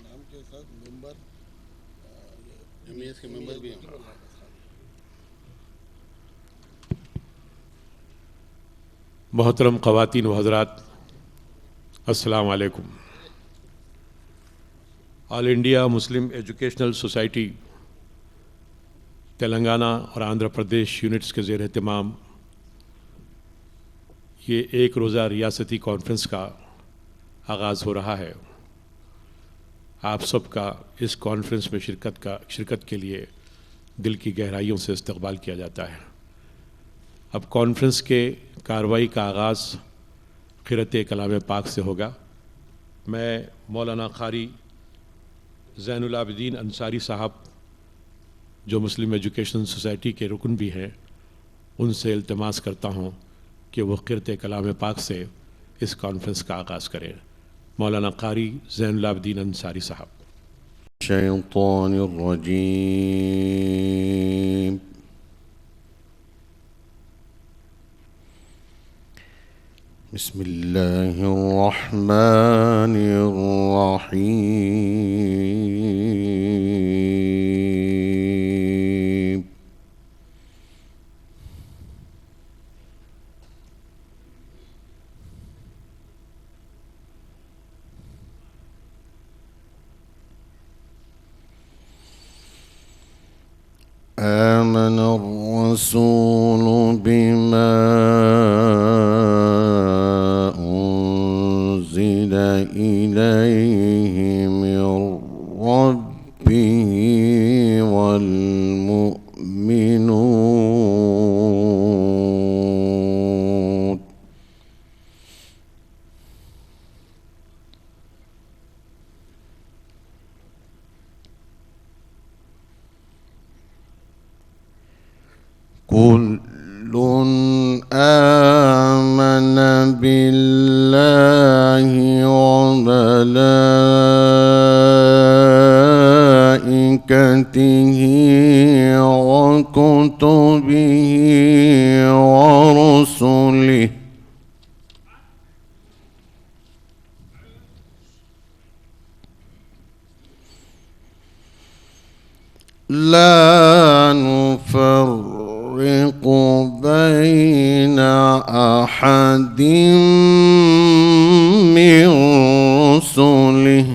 نام کے ساتھ ممبر MES کے ممبر بھی ہیں. محترم خواتین و حضرات، السلام علیکم. All India Muslim educational society Telangana اور آندھرا پردیش یونٹس کے زیر اہتمام یہ ایک روزہ ریاستی کانفرنس کا آغاز ہو رہا ہے. آپ سب کا اس کانفرنس میں شرکت کے لیے دل کی گہرائیوں سے استقبال کیا جاتا ہے. اب کانفرنس کے کارروائی کا آغاز قرأت کلام پاک سے ہوگا. میں مولانا قاری زین العابدین انصاری صاحب جو مسلم ایجوکیشن سوسائٹی کے رکن بھی ہیں ان سے التماس کرتا ہوں کہ وہ قرأت کلام پاک سے اس کانفرنس کا آغاز کریں. مولانا قاری زین العابدین انصاری صاحب. الشیطان الرجیم. بسم اللہ الرحمن الرحیم. آمن الرسول بما أنزل إليه من ربه والمؤمنون كل آمن بالله وملائكته وكتبه ورسله لا نفرق بين أحد من رسله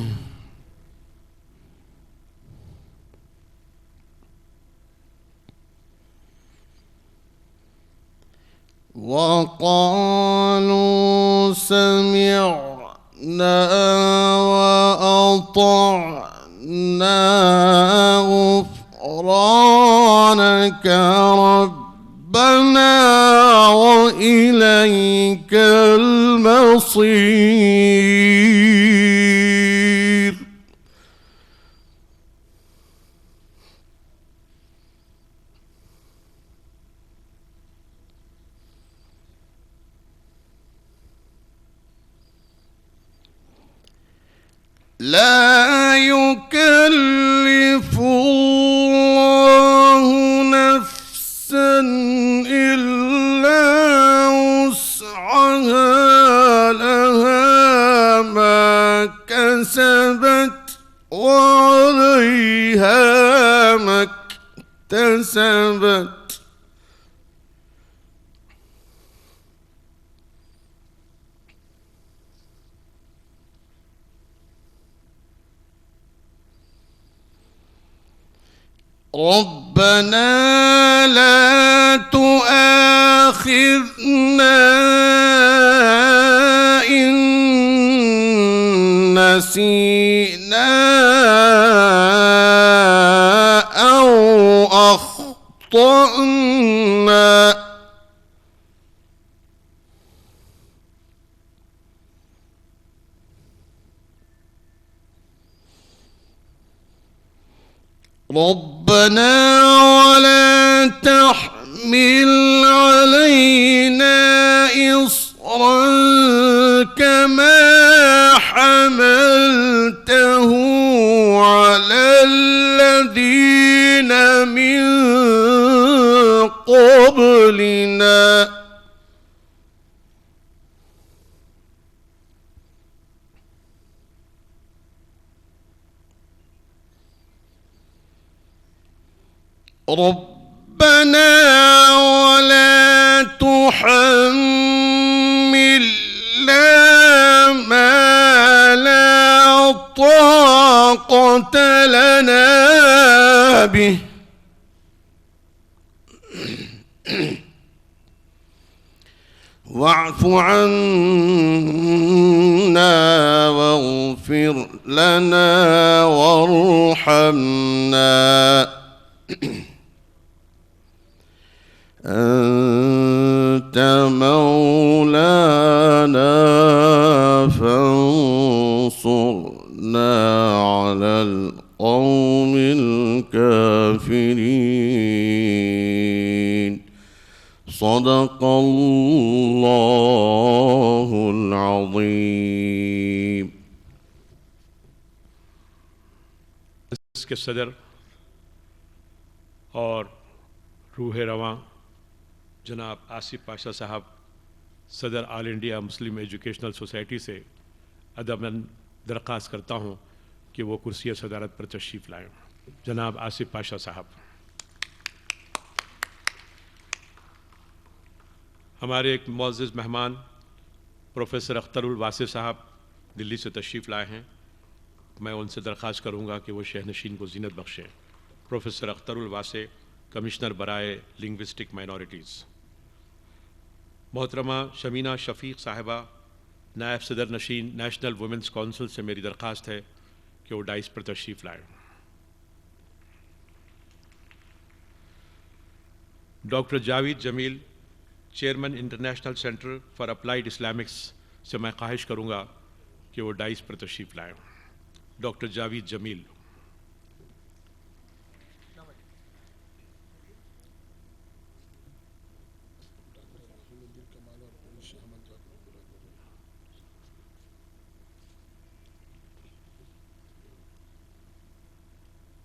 وقالوا سمعنا وأطعنا غفرانك ربنا وإليك المصير. لا يكلف الله نفسا إلا وسعها لها ما كسبت وعليها ما اكتسبت. ربنا لا تؤاخذنا إن نسينا أو أخطأنا. ربنا ولا تحمل علينا إصرا كما حملته على الذين من قبلنا. ربنا ولا تحملنا ما لا طاقة لنا به واعف عنا واغفر لنا وارحمنا أنت مولانا فانصرنا على القوم الكافرين صدق الله العظيم. اس کے صدر اور روح رواں جناب آصف پاشا صاحب صدر آل انڈیا مسلم ایجوکیشنل سوسائٹی سے ادباً درخواست کرتا ہوں کہ وہ کرسی صدارت پر تشریف لائیں. جناب آصف پاشا صاحب. ہمارے ایک معزز مہمان پروفیسر اختر الواسع صاحب دلی سے تشریف لائے ہیں. میں ان سے درخواست کروں گا کہ وہ شہنشین کو زینت بخشیں. پروفیسر اختر الواسع کمشنر برائے لنگوسٹک مائنورٹیز. محترمہ شمینہ شفیق صاحبہ نائب صدر نشین نیشنل وومنس کونسل سے میری درخواست ہے کہ وہ ڈائس پر تشریف لائیں. Doctor Javed Jamil chairman international centre for applied Islamics سے میں خواہش کروں گا کہ وہ ڈائس پر تشریف لائیں. ڈاکٹر جاوید جمیل.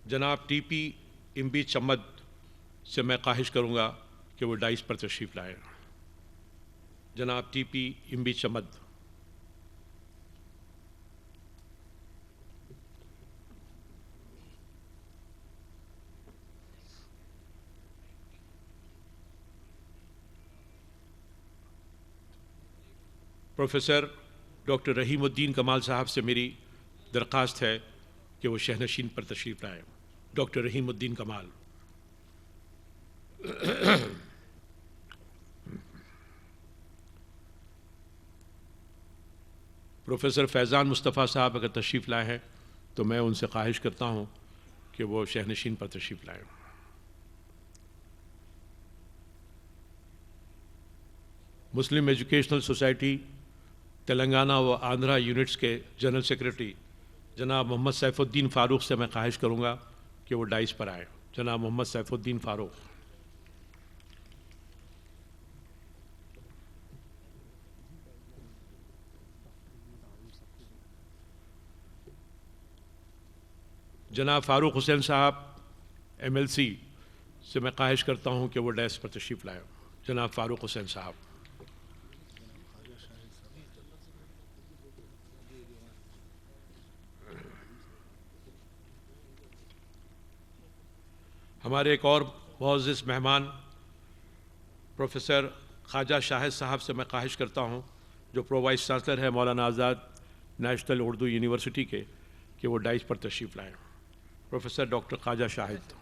جناب ٹی پی امبی چمد سے میں خواہش کروں گا کہ وہ ڈائس پر تشریف لائیں. جناب ٹی پی امبی چمد. پروفیسر ڈاکٹر رحیم الدین کمال صاحب سے میری درخواست ہے کہ وہ شہنشین پر تشریف لائیں. ڈاکٹر رحیم الدین کمال. پروفیسر فیضان مصطفیٰ صاحب اگر تشریف لائے ہیں تو میں ان سے خواہش کرتا ہوں کہ وہ شہنشین پر تشریف لائیں. مسلم ایجوکیشنل سوسائٹی تلنگانہ و آندھرا یونٹس کے جنرل سیکرٹری جناب محمد سیف الدین فاروق سے میں خواہش کروں گا کہ وہ ڈائس پر آئے. جناب محمد سیف الدین فاروق. جناب فاروق حسین صاحب MLC سے میں خواہش کرتا ہوں کہ وہ ڈائس پر تشریف لائیں. جناب فاروق حسین صاحب. ہمارے ایک اور معزز مہمان پروفیسر خواجہ شاہد صاحب سے میں خواہش کرتا ہوں جو پرو وائس چانسلر ہے مولانا آزاد نیشنل اردو یونیورسٹی کے کہ وہ ڈائس پر تشریف لائیں. پروفیسر ڈاکٹر خواجہ شاہد.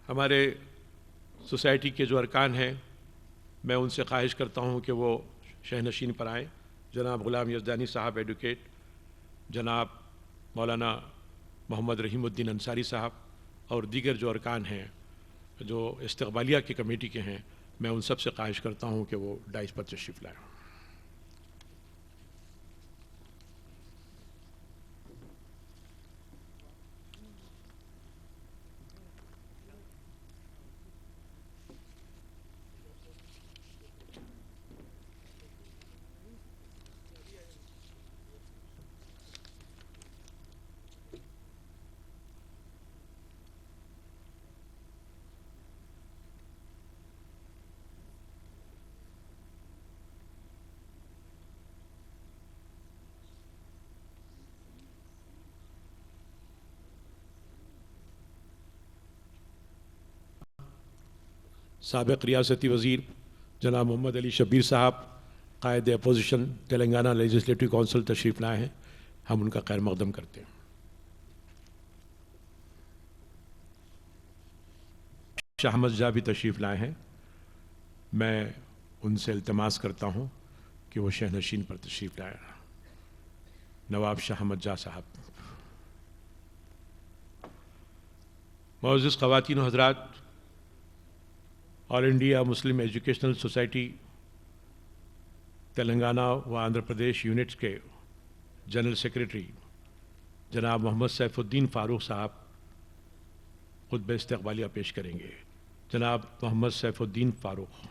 ہمارے سوسائٹی کے جو ارکان ہیں میں ان سے خواہش کرتا ہوں کہ وہ شہنشین پر آئیں. جناب غلام یزدانی صاحب ایڈوکیٹ، جناب مولانا محمد رحیم الدین انصاری صاحب اور دیگر جو ارکان ہیں جو استقبالیہ کی کمیٹی کے ہیں میں ان سب سے خواہش کرتا ہوں کہ وہ ڈائس پر تشریف لائیں. سابق ریاستی وزیر جناب محمد علی شبیر صاحب قائد اپوزیشن تلنگانہ لیجسلیٹو کونسل تشریف لائے ہیں، ہم ان کا خیر مقدم کرتے ہیں۔ شاہ احمد جا بھی تشریف لائے ہیں، میں ان سے التماس کرتا ہوں کہ وہ شہ نشین پر تشریف لائیں۔ نواب شاہ احمد جا صاحب۔ معزز خواتین و حضرات، all India Muslim educational society Telangana و آندھرا پردیش یونٹس کے جنرل سیکریٹری جناب محمد سیف الدین فاروق صاحب خطبہ استقبالیہ پیش کریں گے۔ جناب Mohammed safe Uddin Farooq.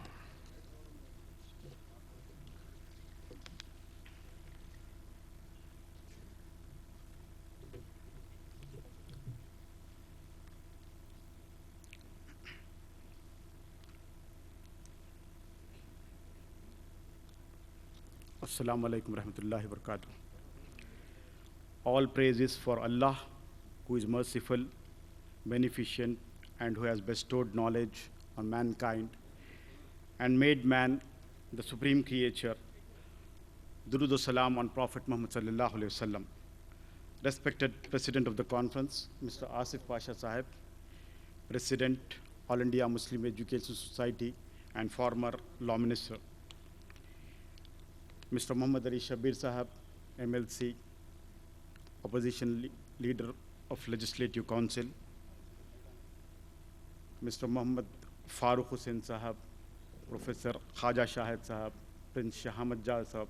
Assalamu alaikum rahmatullahi wa barakatuh. All praises for Allah, who is merciful, beneficent, and who has bestowed knowledge on mankind and made man the supreme creature. Durood salam on Prophet Muhammad sallallahu alaihi wasallam. Respected President of the conference, Mr. Asif Pasha Sahib, President, All India Muslim Education Society, and former Law Minister. Mr. Muhammad Ali Shabir Sahab, MLC, Opposition Leader of Legislative Council. Mr. Muhammad Farooq Hussain Sahab, Professor Khaja Shahid Sahab, Prince Shah Ahmad Jah Sahab,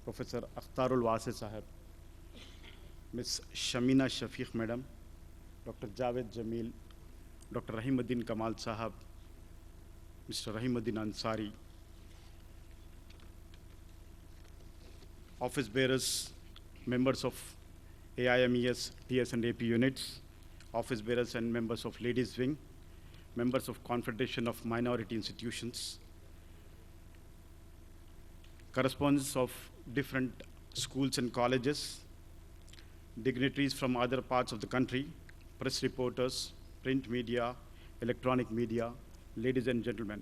Professor Akhtarul Wasi Sahab, Ms. Shamina Shafiq Madam, Dr. Javed Jamil, Dr. Rahimuddin Kamal Sahab, Mr. Rahimuddin Ansari, office bearers, members of AIMES, TS and AP units, office bearers and members of Ladies Wing, members of Confederation of Minority Institutions, correspondents of different schools and colleges, dignitaries from other parts of the country, press reporters, print media, electronic media, ladies and gentlemen.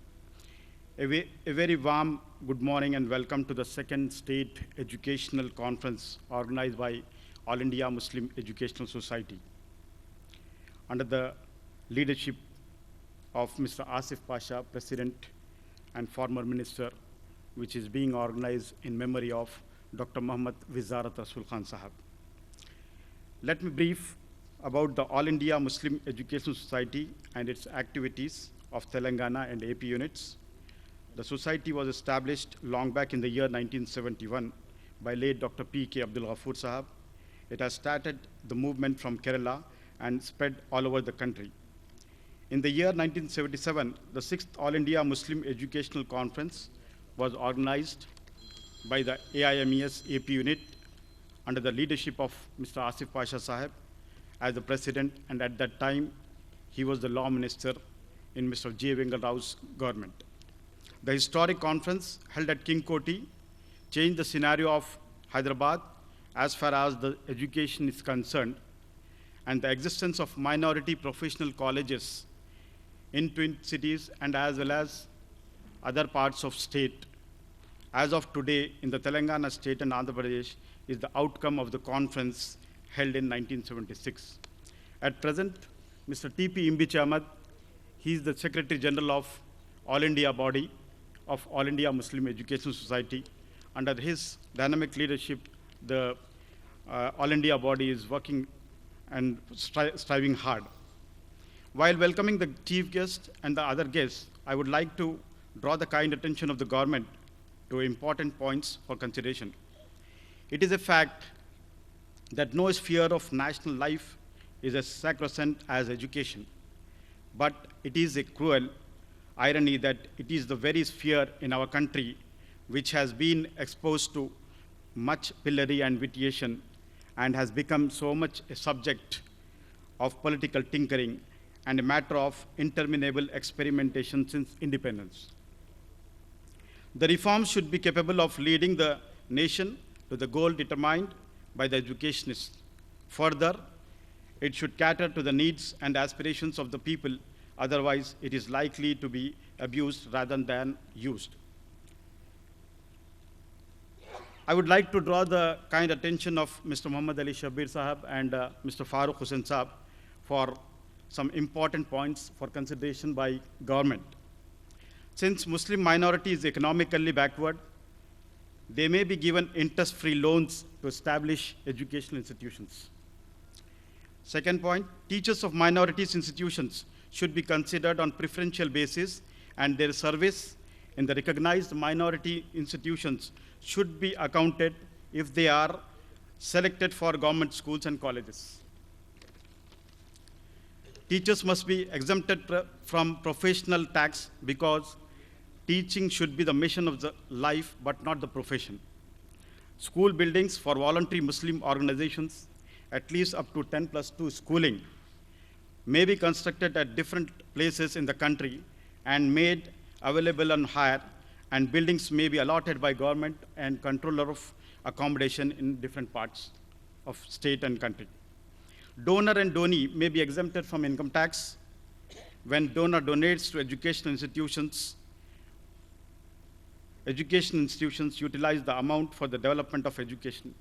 A very warm good morning and welcome to the second state educational conference organized by All India Muslim Educational Society under the leadership of Mr. Asif Pasha, President and former Minister, which is being organized in memory of Dr. Muhammad Wizarat Rasul Khan Sahab. Let me brief about the All India Muslim Educational Society and its activities of Telangana and AP units. The society was established long back in the year 1971 by late Dr. P.K. Abdul Ghafoor Sahab. It has started the movement from Kerala and spread all over the country. In the year 1977, the 6th All India Muslim Educational Conference was organized by the AIMES AP unit under the leadership of Mr. Asif Pasha Sahib as the president, and at that time, he was the law minister in Mr. J. Vengal Rao's government. The historic conference held at King Koti changed the scenario of Hyderabad as far as the education is concerned, and the existence of minority professional colleges in Twin Cities and as well as other parts of state as of today in the Telangana state and Andhra Pradesh is the outcome of the conference held in 1976. At present, Mr. T.P. Imbich Ahmad, he is the Secretary General of All India body of All India Muslim Educational Society. Under his dynamic leadership, the All India body is working and striving hard. While welcoming the chief guest and the other guests, I would like to draw the kind attention of the government to important points for consideration. It is a fact that no sphere of national life is as sacrosanct as education, but it is a cruel irony that it is the very sphere in our country which has been exposed to much pillory and vitiation and has become so much a subject of political tinkering and a matter of interminable experimentation since independence. The reforms should be capable of leading the nation to the goal determined by the educationists. Further, it should cater to the needs and aspirations of the people Otherwise, it is likely to be abused rather than used. I would like to draw the kind attention of Mr. Muhammad Ali Shabbir Sahab and Mr. Farooq Hussain Sahab for some important points for consideration by government. Since Muslim minority is economically backward, they may be given interest-free loans to establish educational institutions. Second point, teachers of minorities institutions should be considered on preferential basis, and their service in the recognized minority institutions should be accounted if they are selected for government schools and colleges. Teachers must be exempted from professional tax because teaching should be the mission of the life but not the profession. School buildings for voluntary Muslim organizations, at least up to 10+2 schooling, may be constructed at different places in the country and made available on hire, and buildings may be allotted by government and controller of accommodation in different parts of state and country. Donor and donee may be exempted from income tax when donor donates to educational institutions. Education institutions utilize the amount for the development of education.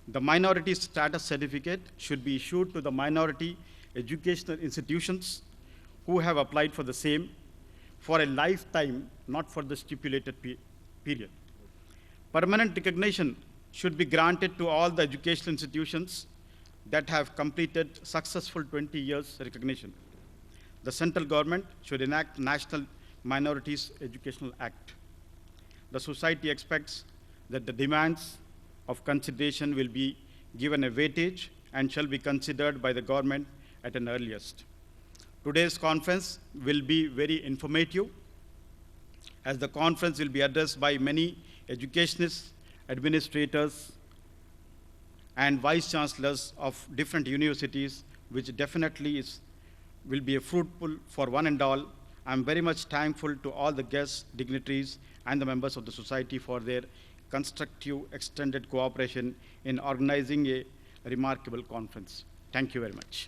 The minority status certificate should be issued to the minority educational institutions who have applied for the same for a lifetime, not for the stipulated period. Permanent recognition should be granted to all the educational institutions that have completed successful 20 years recognition. The central government should enact National Minorities Educational Act. The society expects that the demands of consideration will be given a weightage and shall be considered by the government at an earliest. Today's conference will be very informative, as the conference will be addressed by many educationists, administrators, and vice chancellors of different universities, which definitely will be fruitful for one and all. I'm very much thankful to all the guests, dignitaries, and the members of the society for their constructive, extended cooperation in organizing a remarkable conference. Thank you very much.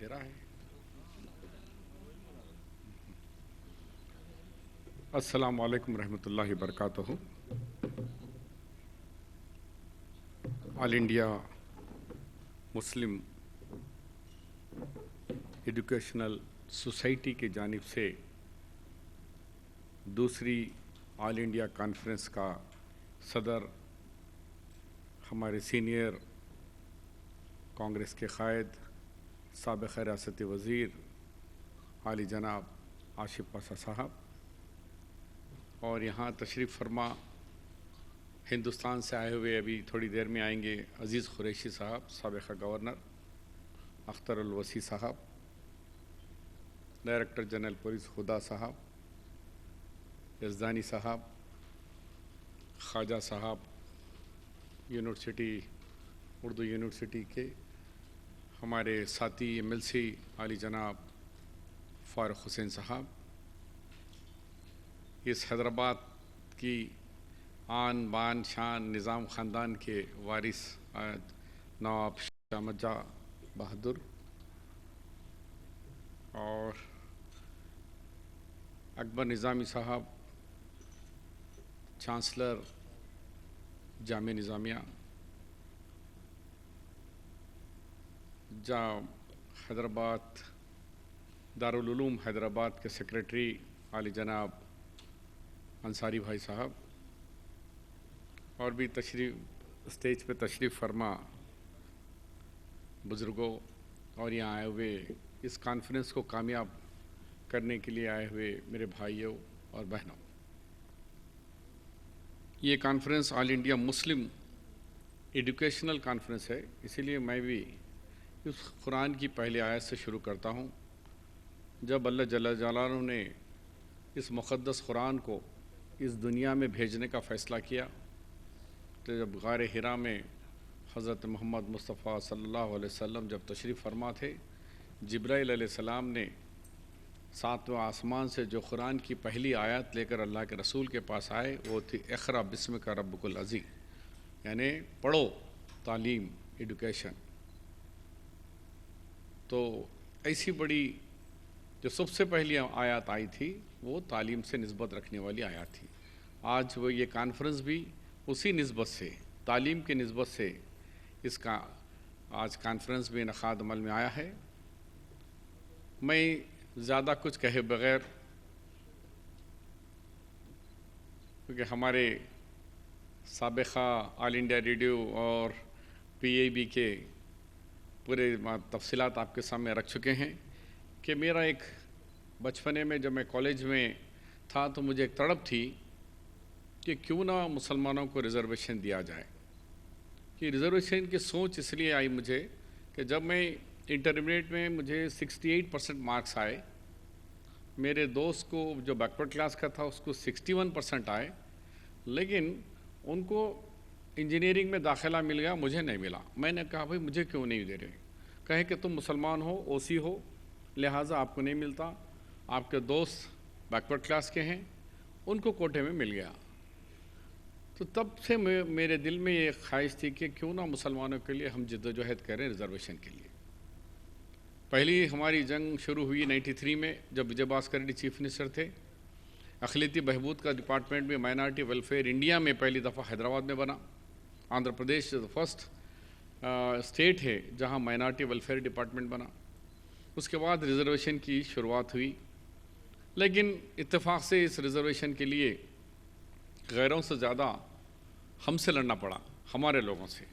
دے رہا ہے. السلام علیکم ورحمۃ اللہ وبرکاتہ. آل India Muslim educational society کی جانب سے دوسری آل انڈیا کانفرنس کا صدر ہمارے سینئر کانگریس کے قائد سابق ریاستی وزیر عالی جناب آصف پاشا صاحب اور یہاں تشریف فرما ہندوستان سے آئے ہوئے ابھی تھوڑی دیر میں آئیں گے عزیز قریشی صاحب سابق گورنر، اختر الوسیع صاحب، ڈائریکٹر جنرل پولیس خدا صاحب، یزدانی صاحب، خواجہ صاحب، یونیورسٹی اردو یونیورسٹی کے ہمارے ساتھی ایم ایل سی عالی جناب فاروق حسین صاحب، اس حیدرآباد کی آن بان شان نظام خاندان کے وارث نواب شاہ احمد جاں بہادر اور اکبر نظامی صاحب، چانسلر جامعہ نظامیہ، حیدرآباد دارالعلوم حیدرآباد کے سیکریٹری عالی جناب انصاری بھائی صاحب، اور بھی اسٹیج پہ تشریف فرما بزرگوں اور یہاں آئے ہوئے اس کانفرنس کو کامیاب کرنے کے لیے آئے ہوئے میرے بھائیوں اور بہنوں. یہ کانفرنس آل انڈیا مسلم ایجوکیشنل کانفرنس ہے، اسی لیے میں بھی اس قرآن کی پہلی آیت سے شروع کرتا ہوں. جب اللہ جل جلالہ نے اس مقدس قرآن کو اس دنیا میں بھیجنے کا فیصلہ کیا تو جب غار حرا میں حضرت محمد مصطفیٰ صلی اللہ علیہ وسلم جب تشریف فرما تھے، جبرائیل علیہ السلام نے 7واں آسمان سے جو قرآن کی پہلی آیت لے کر اللہ کے رسول کے پاس آئے وہ تھی اقرأ بسمک ربک الذی، یعنی پڑھو، تعلیم، ایڈوکیشن. تو ایسی بڑی جو سب سے پہلی آیات آئی تھی وہ تعلیم سے نسبت رکھنے والی آیات تھی. آج وہ یہ کانفرنس بھی اسی نسبت سے، تعلیم کی نسبت سے اس کا آج کانفرنس بھی انعقاد عمل میں آیا ہے. میں زیادہ کچھ کہے بغیر، کیونکہ ہمارے سابقہ آل انڈیا ریڈیو اور پی اے بی کے پورے تفصیلات آپ کے سامنے رکھ چکے ہیں کہ میرا ایک بچپنے میں جب میں کالج میں تھا تو مجھے ایک تڑپ تھی کہ کیوں نہ مسلمانوں کو ریزرویشن دیا جائے. کہ ریزرویشن کی سوچ اس لیے آئی مجھے کہ جب میں انٹرمیڈیٹ میں مجھے 68% مارکس آئے، میرے دوست کو جو بیکورڈ کلاس کا تھا اس کو 61% آئے، لیکن ان کو انجینئرنگ میں داخلہ مل گیا، مجھے نہیں ملا. میں نے کہا بھائی مجھے کیوں نہیں دے رہے؟ کہے کہ تم مسلمان ہو، او سی ہو، لہٰذا آپ کو نہیں ملتا. آپ کے دوست بیکورڈ کلاس کے ہیں، ان کو کوٹے میں مل گیا. تو تب سے میرے دل میں یہ خواہش تھی کہ کیوں نہ مسلمانوں کے لیے ہم جد و جہد کریں ریزرویشن کے لیے. پہلی ہماری جنگ شروع ہوئی 93 میں جب وجے بھاسکر ریڈی چیف منسٹر تھے. اقلیتی بہبود کا ڈپارٹمنٹ بھی مائنارٹی ویلفیئر انڈیا میں پہلی دفعہ حیدرآباد میں بنا. آندھرا پردیش فرسٹ اسٹیٹ ہے جہاں مائنارٹی ویلفیئر ڈپارٹمنٹ بنا. اس کے بعد ریزرویشن کی شروعات ہوئی، لیکن اتفاق سے اس ریزرویشن کے لیے غیروں سے زیادہ ہم سے لڑنا پڑا، ہمارے لوگوں سے،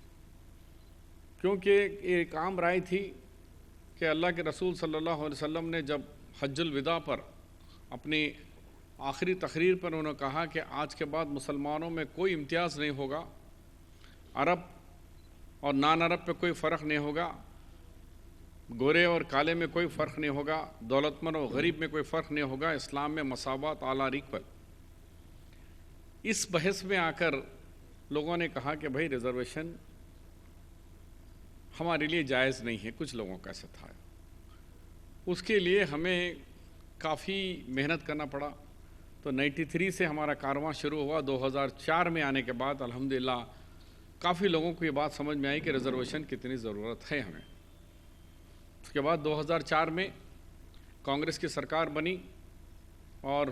کیونکہ ایک عام رائے تھی کہ اللہ کے رسول صلی اللہ علیہ وسلم نے جب حج الوداع پر اپنی آخری تقریر پر انہوں نے کہا کہ آج کے بعد مسلمانوں میں کوئی امتیاز نہیں ہوگا، عرب اور نان عرب پہ کوئی فرق نہیں ہوگا، گورے اور کالے میں کوئی فرق نہیں ہوگا، دولت مند اور غریب میں کوئی فرق نہیں ہوگا، اسلام میں مساوات اعلیٰ ایکول. اس بحث میں آ کر لوگوں نے کہا کہ بھائی ریزرویشن ہمارے لیے جائز نہیں ہے. کچھ لوگوں کا ایسا تھا. اس کے لیے ہمیں کافی محنت کرنا پڑا. تو 93 سے ہمارا کارواں شروع ہوا. 2004 میں آنے کے بعد الحمدللہ کافی لوگوں کو یہ بات سمجھ میں آئی کہ ریزرویشن کتنی ضرورت ہے ہمیں. اس کے بعد 2004 میں کانگریس کی سرکار بنی اور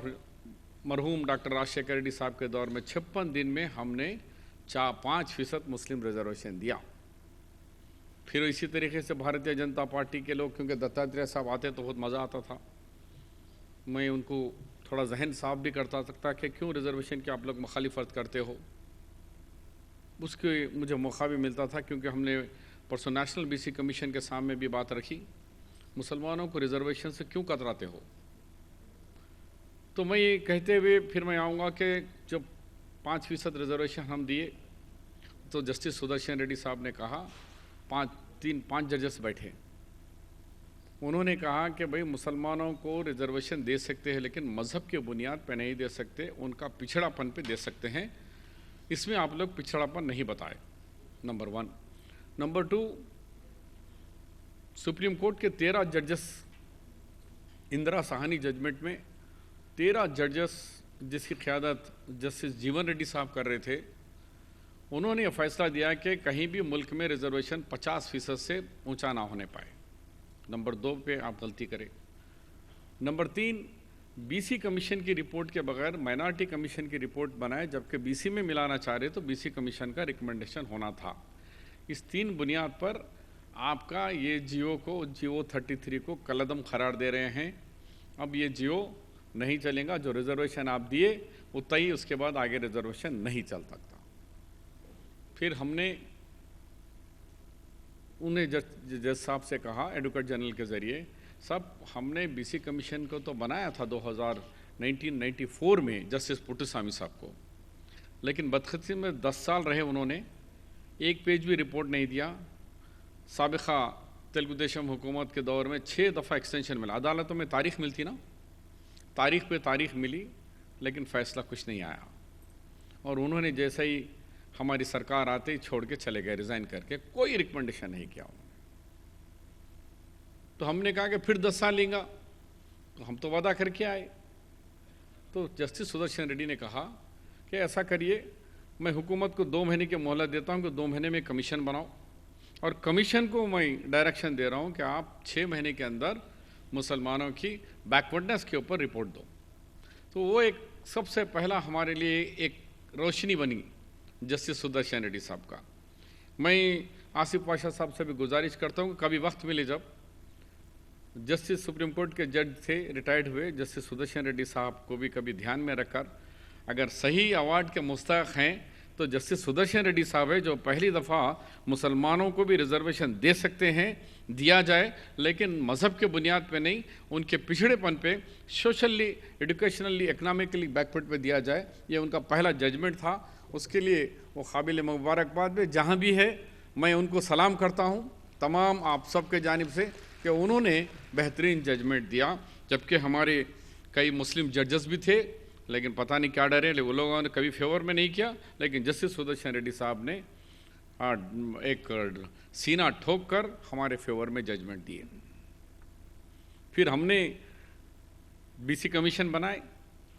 مرحوم ڈاکٹر راجشیکھر ریڈی صاحب کے دور میں 56 دن میں ہم نے 5% مسلم ریزرویشن دیا. پھر اسی طریقے سے بھارتیہ جنتا پارٹی کے لوگ، کیونکہ دتاتریہ صاحب آتے تو بہت مزہ آتا تھا، میں ان کو تھوڑا ذہن صاف بھی کرتا سکتا کہ کیوں ریزرویشن کی آپ لوگ مخالفت کرتے ہو. اس کے مجھے موقع بھی ملتا تھا، کیونکہ ہم نے پرسوں نیشنل بی سی کمیشن کے سامنے بھی بات رکھی، مسلمانوں کو ریزرویشن سے کیوں کتراتے ہو. تو میں یہ کہتے ہوئے پھر میں آؤں گا کہ جب 5% ریزرویشن ہم دیے تو جسٹس سدرشن ریڈی صاحب نے کہا، 5 ججز بیٹھے، انہوں نے کہا کہ بھئی مسلمانوں کو ریزرویشن دے سکتے ہیں لیکن مذہب کے بنیاد پہ نہیں دے سکتے، ان کا پچھڑا پن پہ دے سکتے ہیں. اس میں آپ لوگ پچھڑا پن نہیں بتائے، نمبر 1. نمبر 2، سپریم کورٹ کے 13 ججز اندرا سہانی ججمنٹ میں 13 ججز جس کی قیادت جسٹس جیون ریڈی صاحب کر رہے تھے، انہوں نے یہ فیصلہ دیا کہ کہیں بھی ملک میں ریزرویشن 50% سے اونچا نہ ہونے پائے. نمبر 2 پہ آپ غلطی کریں. نمبر 3، بی سی کمیشن کی رپورٹ کے بغیر مائنارٹی کمیشن کی رپورٹ بنائے، جبکہ بی سی میں ملانا چاہ رہے تو بی سی کمیشن کا ریکمنڈیشن ہونا تھا. اس 3 بنیاد پر آپ کا یہ جیو 33 کو کالعدم قرار دے رہے ہیں. اب یہ جیو نہیں چلے گا، جو ریزرویشن آپ دیے اتنا ہی، اس کے بعد آگے ریزرویشن نہیں چل سکتا. پھر ہم نے انہیں جج صاحب سے کہا ایڈوکیٹ جنرل کے ذریعے، صاحب ہم نے بی سی کمیشن کو تو بنایا تھا 1994 میں جسٹس پٹسوامی صاحب کو، لیکن بدقسمتی میں 10 سال رہے، انہوں نے ایک پیج بھی رپورٹ نہیں دیا. سابقہ تلگو دیشم حکومت کے دور میں 6 دفعہ ایکسٹینشن ملا، عدالتوں میں تاریخ ملتی نا، تاریخ پہ تاریخ ملی لیکن فیصلہ کچھ نہیں آیا. اور انہوں نے جیسے ہی ہماری سرکار آتے ہی چھوڑ کے چلے گئے، ریزائن کر کے، کوئی ریکمنڈیشن نہیں کیا انہوں نے. تو ہم نے کہا کہ پھر 10 سال لیں گا، تو ہم تو وعدہ کر کے آئے. تو جسٹس سدرشن ریڈی نے کہا کہ ایسا کریے، میں حکومت کو 2 مہینے کی مہلت دیتا ہوں کہ 2 مہینے میں کمیشن بناؤ، اور کمیشن کو میں ڈائریکشن دے رہا ہوں کہ آپ 6 مہینے کے اندر مسلمانوں کی بیکورڈنس کے اوپر رپورٹ دو. تو وہ ایک سب سے پہلا ہمارے لیے ایک روشنی بنی جسٹس سدرشن ریڈی صاحب کا. میں آصف پاشا صاحب سے بھی گزارش کرتا ہوں کہ کبھی وقت ملے، جب جسٹس سپریم کورٹ کے جج تھے ریٹائرڈ ہوئے جسٹس سدرشن ریڈی صاحب کو بھی کبھی دھیان میں رکھ کر، اگر صحیح ایوارڈ کے مستحق ہیں تو جسٹس سدرشن ریڈی صاحب ہے، جو پہلی دفعہ مسلمانوں کو بھی ریزرویشن دے سکتے ہیں، دیا جائے، لیکن مذہب کے بنیاد پہ نہیں، ان کے پچھڑے پن پہ، سوشلی، ایڈوکیشنلی، اکنامکلی بیکورڈ پہ دیا جائے. یہ ان کا پہلا ججمنٹ تھا، اس کے لیے وہ قابل مبارکباد بھی. جہاں بھی ہے میں ان کو سلام کرتا ہوں تمام آپ سب کے جانب سے کہ انہوں نے بہترین ججمنٹ دیا. جبکہ ہمارے کئی مسلم ججز بھی تھے، لیکن پتہ نہیں کیا ڈرے، وہ لوگوں نے کبھی فیور میں نہیں کیا، لیکن جسٹس سدرشن ریڈی صاحب نے ایک سینہ ٹھوک کر ہمارے فیور میں ججمنٹ دیے. پھر ہم نے بی سی کمیشن بنائے،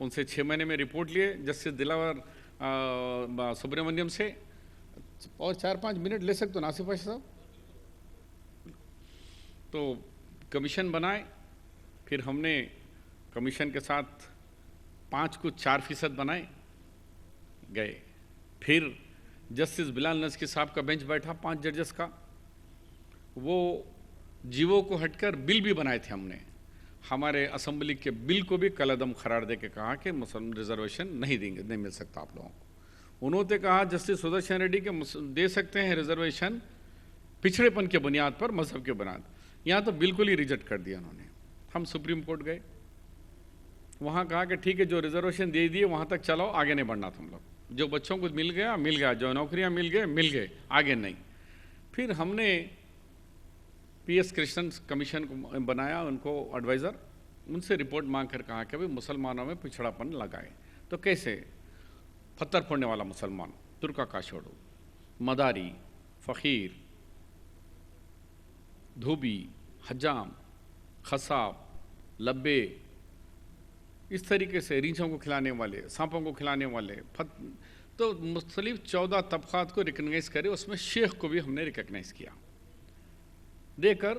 ان سے 6 مہینے میں رپورٹ لیے جسٹس دلاور سبرامنیم سے. اور 4-5 منٹ لے سکتے ہو ناصف پاشا صاحب؟ تو کمیشن بنائے. پھر ہم نے کمیشن کے ساتھ 5 کو 4% بنائے گئے. پھر جسٹس بلال نزکی صاحب کا بینچ بیٹھا 5 ججز کا، وہ جیو کو ہٹ کر بل بھی بنائے تھے. ہم نے ہمارے اسمبلی کے بل کو بھی کالعدم قرار دے کے کہا کہ مسلم ریزرویشن نہیں دیں گے، نہیں مل سکتا آپ لوگوں کو. انہوں نے کہا جسٹس سدرشن ریڈی کے دے سکتے ہیں ریزرویشن پچھڑے پن کے بنیاد پر، مذہب کے بنیاد. یہاں تو بالکل ہی ریجیکٹ کر دیا انہوں نے. ہم سپریم کورٹ گئے، وہاں کہا کہ ٹھیک ہے، جو ریزرویشن دے دیے وہاں تک چلاؤ، آگے نہیں بڑھنا تم لوگ. جو بچوں کو مل گیا، جو نوکریاں مل گئے، آگے نہیں. پھر ہم نے پی ایس کرشنن کمیشن کو بنایا، ان کو ایڈوائزر. ان سے رپورٹ مانگ کر کہا کہ مسلمانوں میں پچھڑا پن لگائے. تو کیسے؟ پتھر پھوڑنے والا مسلمان، ترکا کاشوڑو، مداری، فقیر، دھوبی، حجام، خصاب، لبے، اس طریقے سے ریچھوں کو کھلانے والے، سانپوں کو کھلانے والے، تو مختلف 14 طبقات کو ریکگنائز کرے. اس میں شیخ کو بھی ہم نے ریکگنائز کیا، دے کر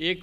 1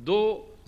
2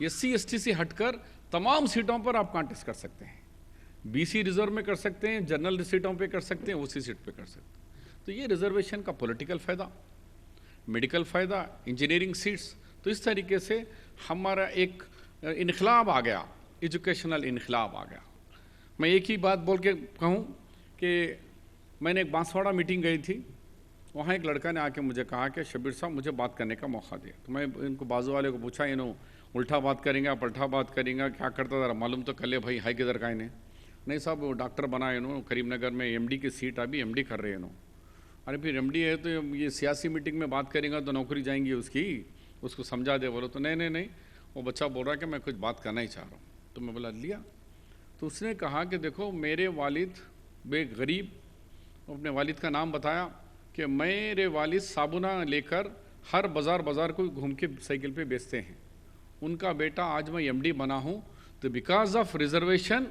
SC/ST سے ہٹ کر تمام سیٹوں پر آپ کانٹیسٹ کر سکتے ہیں. BC ریزرو میں کر سکتے ہیں, جنرل سیٹوں پہ کر سکتے ہیں, OC سیٹ پہ کر سکتے ہیں. تو یہ ریزرویشن کا پولیٹیکل فائدہ, میڈیکل فائدہ, انجینئرنگ سیٹس. تو اس طریقے سے ہمارا ایک انقلاب آ گیا, ایجوکیشنل انقلاب آ گیا. میں ایک ہی بات بول کے کہوں کہ میں نے ایک بانسواڑہ میٹنگ گئی تھی, وہاں ایک لڑکا نے آ کے مجھے کہا کہ شبیر صاحب مجھے بات کرنے کا موقع دیا. تو میں ان کو بازو والے کو پوچھا, انہوں الٹا بات کریں گا, پلٹا بات کریں گا, کیا کرتا ذرا معلوم تو کر لے بھائی, ہے کدھر کا انہیں. نہیں صاحب وہ ڈاکٹر بنا انہوں, کریم نگر میں MD کی سیٹ ابھی MD کر رہے ہیں انہوں. ارے پھر MD ہے تو یہ سیاسی میٹنگ میں بات کریں گا تو نوکری جائیں گی اس کی, اس کو سمجھا دے. بولو تو نہیں, وہ بچہ بول رہا ہے کہ میں کچھ بات کرنا ہی چاہ رہا ہوں. تو میں بولا لیا. تو اس نے کہا کہ دیکھو میرے والد بے غریب, اپنے والد کا نام بتایا کہ میرے والد صابنہ لے کر ہر بازار کو گھوم کے سائیکل پہ بیچتے ہیں. ان کا بیٹا آج میں MD بنا ہوں تو بیکاز آف ریزرویشن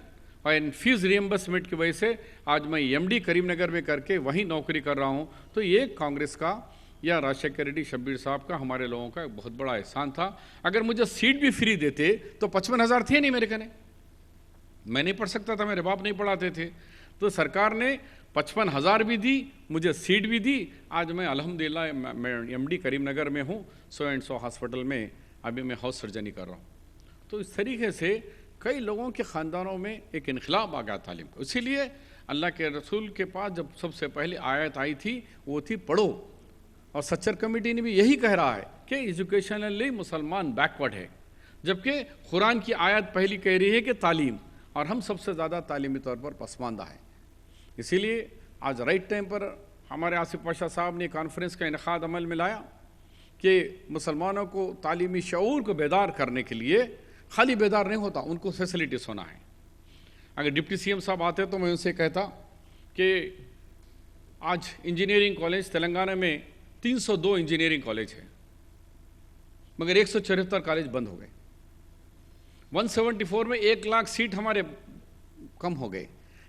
اور فیس ریمبرسمنٹ کی وجہ سے آج میں MD کریم نگر میں کر کے وہیں نوکری کر رہا ہوں. تو یہ کانگریس کا یا راجشیکھر ریڈی شبیر صاحب کا, ہمارے لوگوں کا ایک بہت بڑا احسان تھا. اگر مجھے سیٹ بھی فری دیتے تو 55,000 تھے نہیں میرے کنے, میں نہیں پڑھ سکتا تھا, میرے باپ نہیں پڑھاتے تھے. تو سرکار نے 55,000 بھی دی, مجھے سیٹ بھی دی. آج میں الحمدللہ میں MD کریم نگر میں ہوں, 100 ہاسپٹل میں ابھی میں ہاؤس سرجری کر رہا ہوں. تو اس طریقے سے کئی لوگوں کے خاندانوں میں ایک انقلاب آ گیا تعلیم کا. اسی لیے اللہ کے رسول کے پاس جب سب سے پہلے آیت آئی تھی وہ تھی پڑھو, اور سچر کمیٹی نے بھی یہی کہہ رہا ہے کہ ایجوکیشنلی مسلمان بیکورڈ ہے, جبکہ قرآن کی آیت پہلی کہہ رہی ہے کہ تعلیم, اور ہم سب سے زیادہ تعلیمی طور پر پسماندہ ہیں. اسی لیے آج رائٹ ٹائم پر ہمارے آصف پاشا صاحب نے کانفرنس کا انعقاد عمل میں لایا کہ مسلمانوں کو تعلیمی شعور کو بیدار کرنے کے لیے خالی بیدار نہیں ہوتا, ان کو فیسلٹیز ہونا ہے. اگر ڈپٹی CM صاحب آتے تو میں ان سے کہتا کہ آج انجینئرنگ کالج تلنگانہ میں 302 انجینئرنگ کالج ہے, مگر 174 کالج بند ہو گئے. 174 میں 1 لاکھ سیٹ ہمارے کم ہو گئے.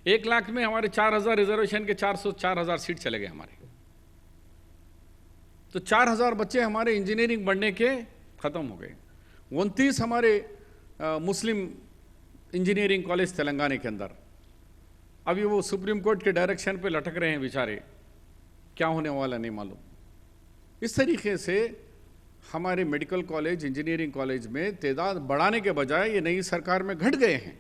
1 لاکھ میں ہمارے 4,000 ریزرویشن کے 4,000 سیٹ چلے گئے ہمارے. تو 4,000 بچے ہمارے انجینئرنگ بڑھنے کے ختم ہو گئے. 29 ہمارے مسلم انجینئرنگ کالج تلنگانہ کے اندر ابھی وہ سپریم کورٹ کے ڈائریکشن پہ لٹک رہے ہیں بیچارے, کیا ہونے والا نہیں معلوم. اس طریقے سے ہمارے میڈیکل کالج, انجینئرنگ کالج میں تعداد بڑھانے کے بجائے یہ نئی سرکار میں گھٹ گئے ہیں.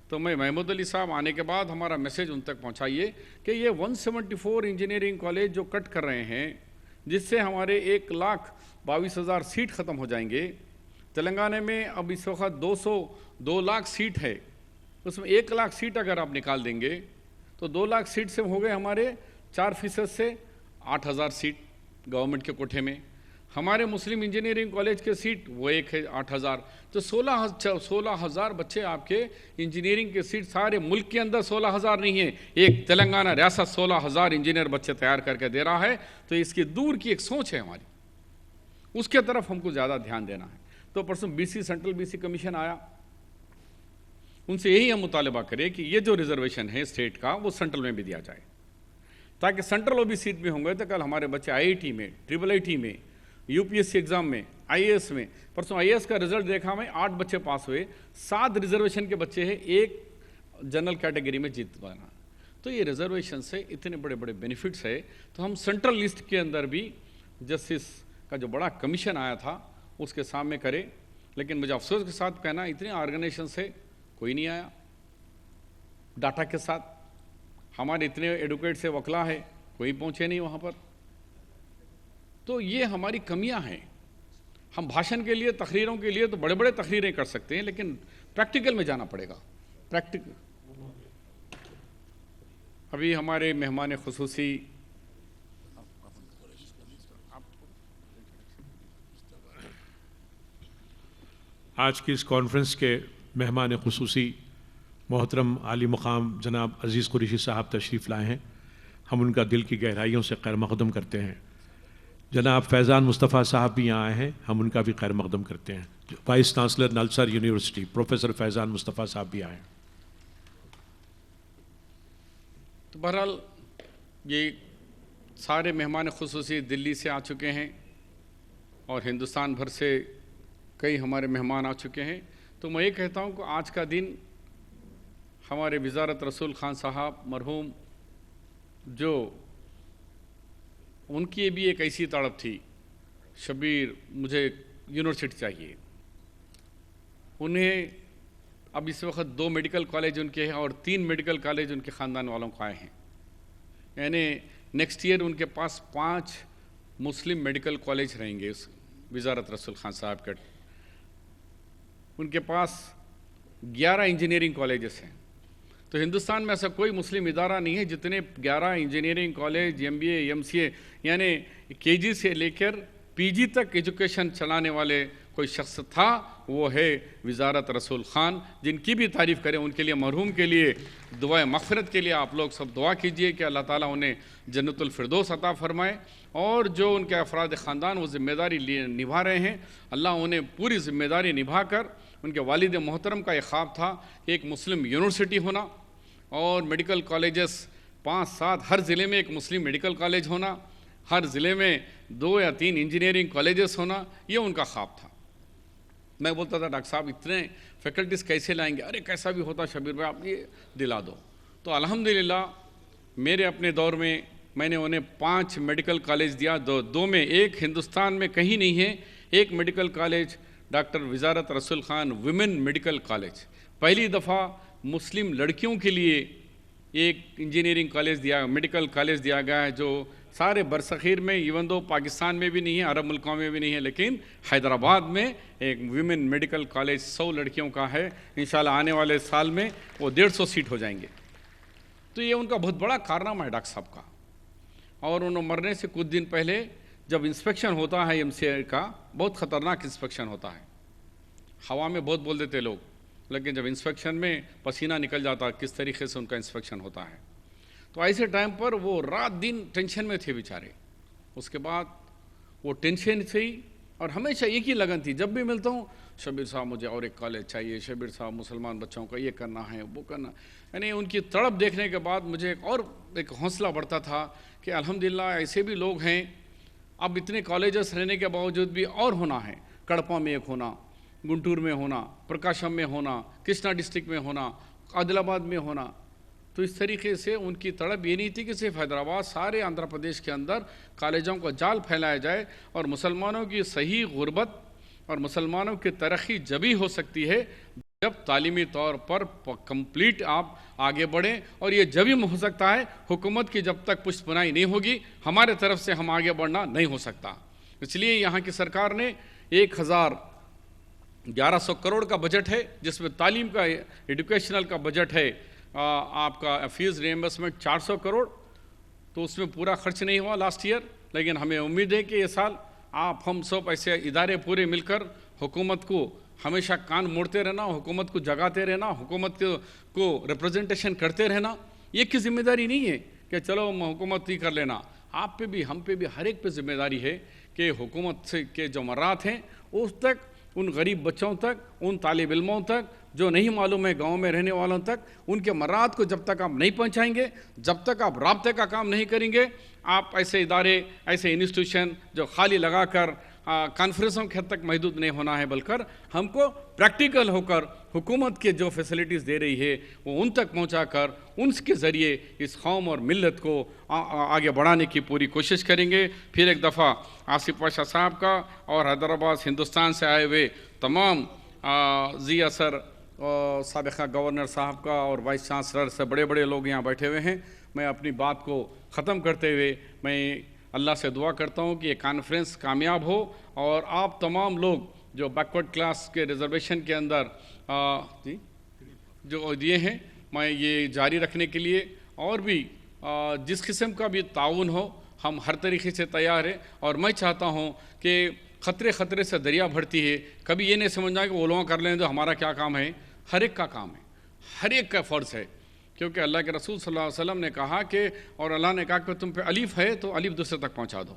تو میں محمود علی صاحب آنے کے بعد ہمارا میسیج ان تک پہنچائیے کہ یہ 174 انجینئرنگ کالج جو کٹ کر رہے ہیں, جس سے ہمارے 1,22,000 سیٹ ختم ہو جائیں گے. تلنگانہ میں اب اس وقت 2 لاکھ سیٹ ہے, اس میں 1 لاکھ سیٹ اگر آپ نکال دیں گے تو 2 لاکھ سیٹ سے ہو گئے ہمارے 4% سے 8,000 سیٹ گورنمنٹ کے کوٹھے میں. ہمارے مسلم انجینئرنگ کالج کے سیٹ وہ ایک ہے 8,000. تو 16,000 بچے آپ کے انجینئرنگ کے سیٹ سارے ملک کے اندر 16,000 نہیں ہیں, ایک تلنگانہ ریاست 16,000 انجینئر بچے تیار کر کے دے رہا ہے. تو اس کی دور کی ایک سوچ ہے ہماری, اس کے طرف ہم کو زیادہ دھیان دینا ہے. تو پرسوں سینٹرل BC کمیشن آیا, ان سے یہی ہم مطالبہ کریں کہ یہ جو ریزرویشن ہے اسٹیٹ کا وہ سینٹرل میں بھی دیا جائے, تاکہ سینٹرل OBC سیٹ میں ہوں گے تو کل ہمارے بچے IIT میں, IIIT میں, UPSC ایگزام میں, IAS میں. پرسوں IAS کا رزلٹ دیکھا میں 8 بچے پاس ہوئے, 7 ریزرویشن کے بچے ہیں, 1 جنرل کیٹیگری میں جیت بنا. تو یہ ریزرویشن سے اتنے بڑے بڑے بینیفٹس ہے. تو ہم سینٹرل لسٹ کے اندر بھی جسٹس کا جو بڑا کمیشن آیا تھا اس کے سامنے کرے, لیکن مجھے افسوس کے ساتھ کہنا اتنے آرگنائزیشن سے کوئی نہیں آیا. ڈاٹا کے ساتھ ہمارے اتنے ایڈوکیٹ سے وکلا ہے, کوئی پہنچے نہیں وہاں پر. تو یہ ہماری کمیاں ہیں. ہم بھاشن کے لیے, تقریروں کے لیے تو بڑے بڑے تقریریں کر سکتے ہیں, لیکن پریکٹیکل میں جانا پڑے گا. ابھی ہمارے مہمان خصوصی آج کی اس کانفرنس کے مہمان خصوصی محترم عالی مقام جناب عزیز قریشی صاحب تشریف لائے ہیں. ہم ان کا دل کی گہرائیوں سے خیر مقدم کرتے ہیں. جناب فیضان مصطفیٰ صاحب بھی یہاں آئے ہیں, ہم ان کا بھی خیر مقدم کرتے ہیں. وائس چانسلر نلسر یونیورسٹی پروفیسر فیضان مصطفیٰ صاحب بھی آئے ہیں. تو بہرحال یہ سارے مہمان خصوصی دلی سے آ چکے ہیں اور ہندوستان بھر سے کئی ہمارے مہمان آ چکے ہیں، تو میں یہ کہتا ہوں کہ آج کا دن ہمارے وزارت رسول خان صاحب مرحوم، جو ان کی بھی ایک ایسی تڑپ تھی، شبیر مجھے یونیورسٹی چاہیے، انہیں اب اس وقت 2 میڈیکل کالج ان کے ہیں اور 3 میڈیکل کالج ان کے خاندان والوں کو آئے ہیں، یعنی نیکسٹ ایئر ان کے پاس 5 مسلم میڈیکل کالج رہیں گے اس وزارت رسول خان صاحب کے۔ ان کے پاس 11 انجینئرنگ کالجز ہیں، تو ہندوستان میں ایسا کوئی مسلم ادارہ نہیں ہے جتنے 11 انجینئرنگ کالج، MBA MCA یعنی KG سے لے کر PG تک ایجوکیشن چلانے والے کوئی شخص تھا، وہ ہے وزارت رسول خان، جن کی بھی تعریف کریں ان کے لیے، مرحوم کے لیے دعائے مغفرت کے لیے آپ لوگ سب دعا کیجئے کہ اللہ تعالیٰ انہیں جنت الفردوس عطا فرمائے، اور جو ان کے افراد خاندان وہ ذمہ داری نبھا رہے ہیں، اللہ انہیں پوری ذمہ داری نبھا کر، ان کے والد محترم کا ایک خواب تھا کہ ایک مسلم یونیورسٹی ہونا اور میڈیکل کالجز 5-7 ہر ضلع میں ایک مسلم میڈیکل کالج ہونا، ہر ضلع میں 2 یا 3 انجینئرنگ کالجز ہونا، یہ ان کا خواب تھا۔ میں بولتا تھا ڈاکٹر صاحب اتنے فیکلٹیز کیسے لائیں گے؟ ارے کیسا بھی ہوتا شبیر بھائی آپ یہ دلا دو۔ تو الحمدللہ میرے اپنے دور میں میں نے انہیں 5 میڈیکل کالج دیا، 2 میں، ایک ہندوستان میں کہیں نہیں ہے، ایک میڈیکل کالج ڈاکٹر وزارت رسول خان ویمن میڈیکل کالج، پہلی دفعہ مسلم لڑکیوں کے لیے ایک انجینئرنگ کالج دیا، میڈیکل کالج دیا گیا ہے، جو سارے برصغیر میں، ایون دو پاکستان میں بھی نہیں ہے، عرب ملکوں میں بھی نہیں ہے، لیکن حیدرآباد میں ایک ویمن میڈیکل کالج 100 لڑکیوں کا ہے، انشاءاللہ آنے والے سال میں وہ 150 سیٹ ہو جائیں گے۔ تو یہ ان کا بہت بڑا کارنامہ ہے ڈاکٹر صاحب کا۔ اور انہوں مرنے سے کچھ دن پہلے جب انسپیکشن ہوتا ہے MCA کا، بہت خطرناک انسپیکشن ہوتا ہے، ہوا میں بہت بول دیتے لوگ، لیکن جب انسپیکشن میں پسینہ نکل جاتا کس طریقے سے ان کا انسپیکشن ہوتا ہے۔ تو ایسے ٹائم پر وہ رات دن ٹینشن میں تھے بیچارے، اس کے بعد وہ ٹینشن سے ہی، اور ہمیشہ ایک ہی لگن تھی، جب بھی ملتا ہوں شبیر صاحب مجھے اور ایک کالج چاہیے، شبیر صاحب مسلمان بچوں کا یہ کرنا ہے وہ کرنا، یعنی ان کی تڑپ دیکھنے کے بعد مجھے ایک حوصلہ بڑھتا تھا کہ الحمدللہ ایسے بھی لوگ ہیں، اب اتنے کالجز رہنے کے باوجود بھی اور ہونا ہے، کڑپا میں ایک ہونا، گنٹور میں ہونا، پرکاشم میں ہونا، کرشنا ڈسٹرکٹ میں ہونا، عادل آباد میں ہونا۔ تو اس طریقے سے ان کی تڑپ یہ نہیں تھی کہ صرف حیدرآباد، سارے آندھرا پردیش کے اندر کالجوں کا جال پھیلایا جائے، اور مسلمانوں کی صحیح غربت اور مسلمانوں کی ترقی جبھی ہو سکتی ہے جب تعلیمی طور پر کمپلیٹ آپ آگے بڑھیں، اور یہ جبھی ہو سکتا ہے حکومت کی جب تک پشت پناہی نہیں ہوگی، ہمارے طرف سے ہم آگے بڑھنا نہیں ہو سکتا۔ اس لیے یہاں کی سرکار نے 1100 کروڑ کا بجٹ ہے، جس میں تعلیم کا، ایڈوکیشنل کا بجٹ ہے آپ کا فیس ریمبرسمنٹ 400 کروڑ، تو اس میں پورا خرچ نہیں ہوا لاسٹ ایئر، لیکن ہمیں امید ہے کہ یہ سال آپ ہم سب ایسے ادارے پورے مل کر حکومت کو ہمیشہ کان موڑتے رہنا، حکومت کو جگاتے رہنا، حکومت کو ریپرزنٹیشن کرتے رہنا، یہ کی ذمہ داری نہیں ہے کہ چلو حکومت ہی کر لینا، آپ پہ بھی، ہم پہ بھی، ہر ایک پہ ذمہ داری ہے کہ حکومت سے کے جو مرات ہیں اس تک، ان غریب بچوں تک، ان طالب علموں تک جو نہیں معلوم ہے، گاؤں میں رہنے والوں تک، ان کے مرات کو جب تک آپ نہیں پہنچائیں گے، جب تک آپ رابطے کا کام نہیں کریں گے، آپ ایسے ادارے، ایسے انسٹیٹیوشن جو خالی لگا کر کانفرنسوں کے حد تک محدود نہیں ہونا ہے، بلکہ ہم کو پریکٹیکل ہو کر حکومت کے جو فیسلٹیز دے رہی ہے وہ ان تک پہنچا کر ان کے ذریعے اس قوم اور ملت کو آگے بڑھانے کی پوری کوشش کریں گے۔ پھر ایک دفعہ آصف پاشا صاحب کا اور حیدرآباد ہندوستان سے آئے ہوئے تمام ذی اثر سابقہ گورنر صاحب کا اور وائس چانسلر سے بڑے بڑے لوگ یہاں بیٹھے ہوئے ہیں، میں اپنی بات کو ختم کرتے ہوئے میں اللہ سے دعا کرتا ہوں کہ یہ کانفرنس کامیاب ہو، اور آپ تمام لوگ جو بیکورڈ کلاس کے ریزرویشن کے اندر جو دیے ہیں، میں یہ جاری رکھنے کے لیے اور بھی جس قسم کا بھی تعاون ہو ہم ہر طریقے سے تیار ہیں، اور میں چاہتا ہوں کہ خطرے سے دریا بڑھتی ہے، کبھی یہ نہیں سمجھنا کہ وہ لوگ کر لیں تو ہمارا کیا کام ہے، ہر ایک کا کام ہے، ہر ایک کا فرض ہے، کیونکہ اللہ کے رسول صلی اللہ علیہ وسلم نے کہا کہ، اور اللہ نے کہا کہ تم پہ الف ہے تو الف دوسرے تک پہنچا دو،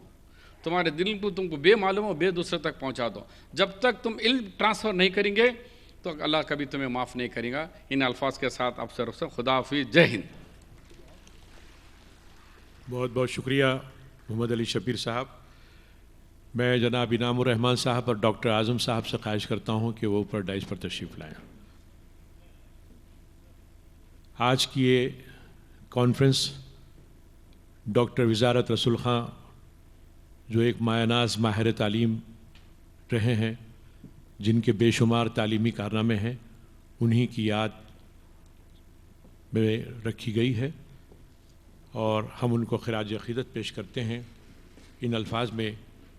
تمہارے دل کو تم کو بے معلوم ہو، بے دوسرے تک پہنچا دو، جب تک تم علم ٹرانسفر نہیں کریں گے تو اللہ کبھی تمہیں معاف نہیں کرے گا۔ ان الفاظ کے ساتھ آپ سے رخصت، خدا حافظ، جے ہند۔ بہت بہت شکریہ محمد علی شبیر صاحب۔ میں جناب انعام الرحمان صاحب اور ڈاکٹر اعظم صاحب سے خواہش کرتا ہوں کہ وہ اوپر ڈائز پر تشریف لائیں. آج کی یہ کانفرنس ڈاکٹر وزارت رسول خاں جو ایک مایہ ناز ماہر تعلیم رہے ہیں، جن کے بے شمار تعلیمی کارنامے ہیں، انہی کی یاد میں رکھی گئی ہے، اور ہم ان کو خراج عقیدت پیش کرتے ہیں ان الفاظ میں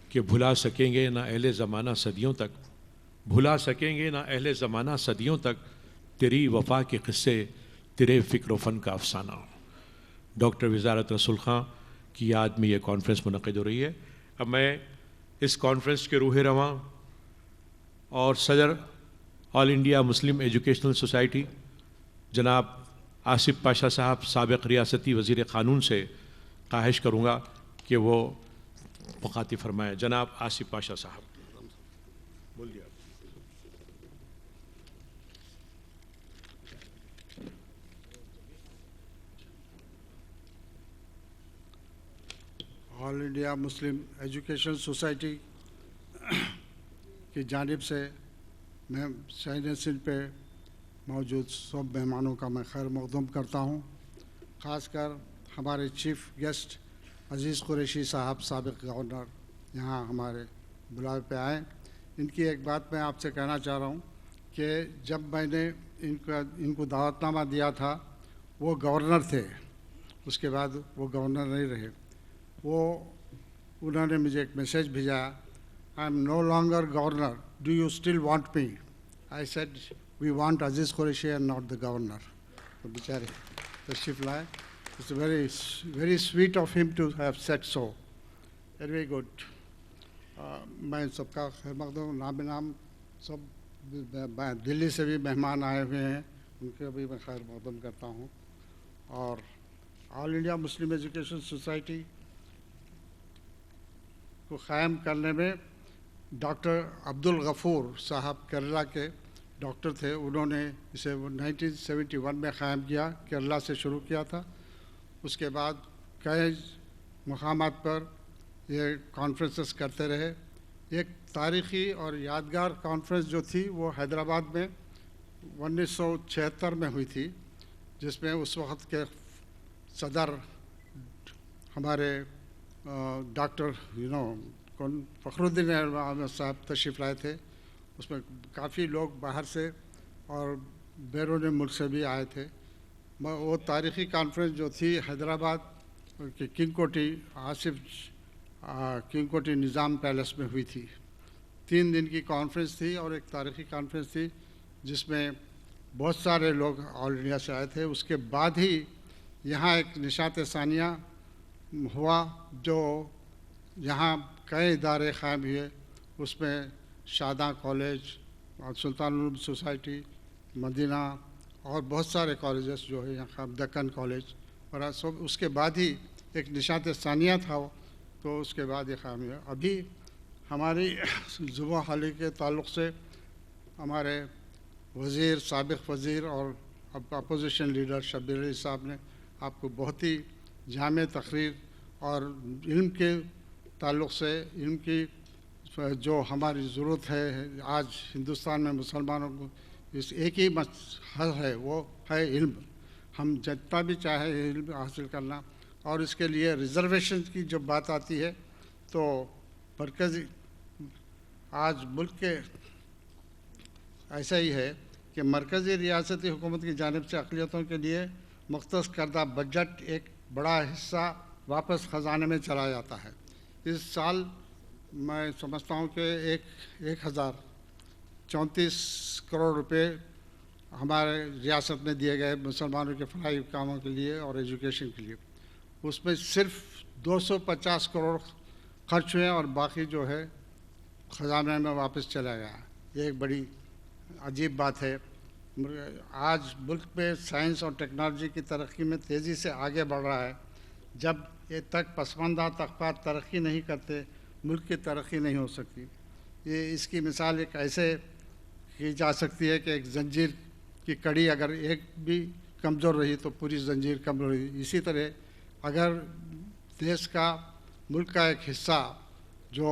کہ بھلا سکیں گے نہ اہل زمانہ صدیوں تک، بھلا سکیں گے نہ اہل زمانہ صدیوں تک، تیری وفا کے قصے تیرے فکر و فن کا افسانہ. ڈاکٹر وزارت رسول خاں کی یاد میں یہ کانفرنس منعقد ہو رہی ہے. اب میں اس کانفرنس کے روح رواں اور صدر آل انڈیا مسلم ایجوکیشنل سوسائٹی جناب آصف پاشا صاحب سابق ریاستی وزیر قانون سے خواہش کروں گا کہ وہ مخاطب فرمائیں. جناب آصف پاشا صاحب بول دیا. آل انڈیا مسلم ایجوکیشن سوسائٹی کی جانب سے میں شاہین سندھ پہ موجود سب مہمانوں کا میں خیر مقدم کرتا ہوں. خاص کر ہمارے چیف گیسٹ عزیز قریشی صاحب سابق گورنر یہاں ہمارے بلاوے پہ آئے. ان کی ایک بات میں آپ سے کہنا چاہ رہا ہوں کہ جب میں نے ان کو دعوت نامہ دیا تھا وہ گورنر تھے، اس کے بعد وہ گورنر نہیں رہے. انہوں نے مجھے ایک میسیج بھیجا، I am no longer governor, do you still want me? I said we want Aziz Qureshi and not the governor. تو بیچارے تشریف لائے. It's very sweet of him to have said so. Very good. میں سب کا خیر مقدم نام نام سب دلی سے بھی مہمان آئے ہوئے ہیں، ان کے بھی میں خیر مقدم کرتا ہوں. اور آل انڈیا مسلم ایجوکیشن سوسائٹی کو قائم کرنے میں ڈاکٹر عبدالغفور صاحب کیرلا کے ڈاکٹر تھے. انہوں نے اسے 1971 میں قائم کیا، کیرلا سے شروع کیا تھا. اس کے بعد کئی مقامات پر یہ کانفرنسز کرتے رہے. ایک تاریخی اور یادگار کانفرنس جو تھی وہ حیدرآباد میں 1976 میں ہوئی تھی، جس میں اس وقت کے صدر ہمارے ڈاکٹر فخر الدین احمد صاحب تشریف لائے تھے. اس میں کافی لوگ باہر سے اور بیرون ملک سے بھی آئے تھے. وہ تاریخی کانفرنس جو تھی حیدرآباد کے کنگ کوٹی نظام پیلس میں ہوئی تھی. 3 دن کی کانفرنس تھی اور ایک تاریخی کانفرنس تھی جس میں بہت سارے لوگ آل انڈیا سے آئے تھے. اس کے بعد ہی یہاں ایک نشاط ثانیہ ہوا جو یہاں کئی ادارے قائم ہوئے. اس میں شاداں کالج اور سلطان العلوم سوسائٹی مدینہ اور بہت سارے کالجز جو ہے یہاں دکن کالج، اور اس کے بعد ہی ایک نشاط ثانیہ تھا. تو اس کے بعد یہ قائم ہوا. ابھی ہماری زبوں حالی کے تعلق سے ہمارے وزیر، سابق وزیر اور اپوزیشن لیڈر شبیر علی صاحب نے آپ کو بہت ہی جامع تقریر اور علم کے تعلق سے علم کی جو ہماری ضرورت ہے آج ہندوستان میں مسلمانوں کو، اس ایک ہی حل ہے، وہ ہے علم. ہم جتنا بھی چاہے علم حاصل کرنا، اور اس کے لیے ریزرویشن کی جب بات آتی ہے تو مرکزی آج ملک کے ایسا ہی ہے کہ مرکزی ریاستی حکومت کی جانب سے اقلیتوں کے لیے مختص کردہ بجٹ ایک بڑا حصہ واپس خزانے میں چلا جاتا ہے. اس سال میں سمجھتا ہوں کہ 1034 کروڑ روپے ہمارے ریاست میں دیے گئے مسلمانوں کے فلاحی کاموں کے لیے اور ایجوکیشن کے لیے. اس میں صرف 250 کروڑ خرچ ہوئے اور باقی جو ہے خزانہ میں واپس چلا گیا. یہ ایک بڑی عجیب بات ہے. آج ملک میں سائنس اور ٹیکنالوجی کی ترقی میں تیزی سے آگے بڑھ رہا ہے. جب یہ تک پسماندہ طبقات ترقی نہیں کرتے، ملک کی ترقی نہیں ہو سکتی. اس کی مثال ایک ایسے کی جا سکتی ہے کہ ایک زنجیر کی کڑی اگر ایک بھی کمزور رہی تو پوری زنجیر کمزور رہی. اسی طرح اگر دیش کا، ملک کا ایک حصہ جو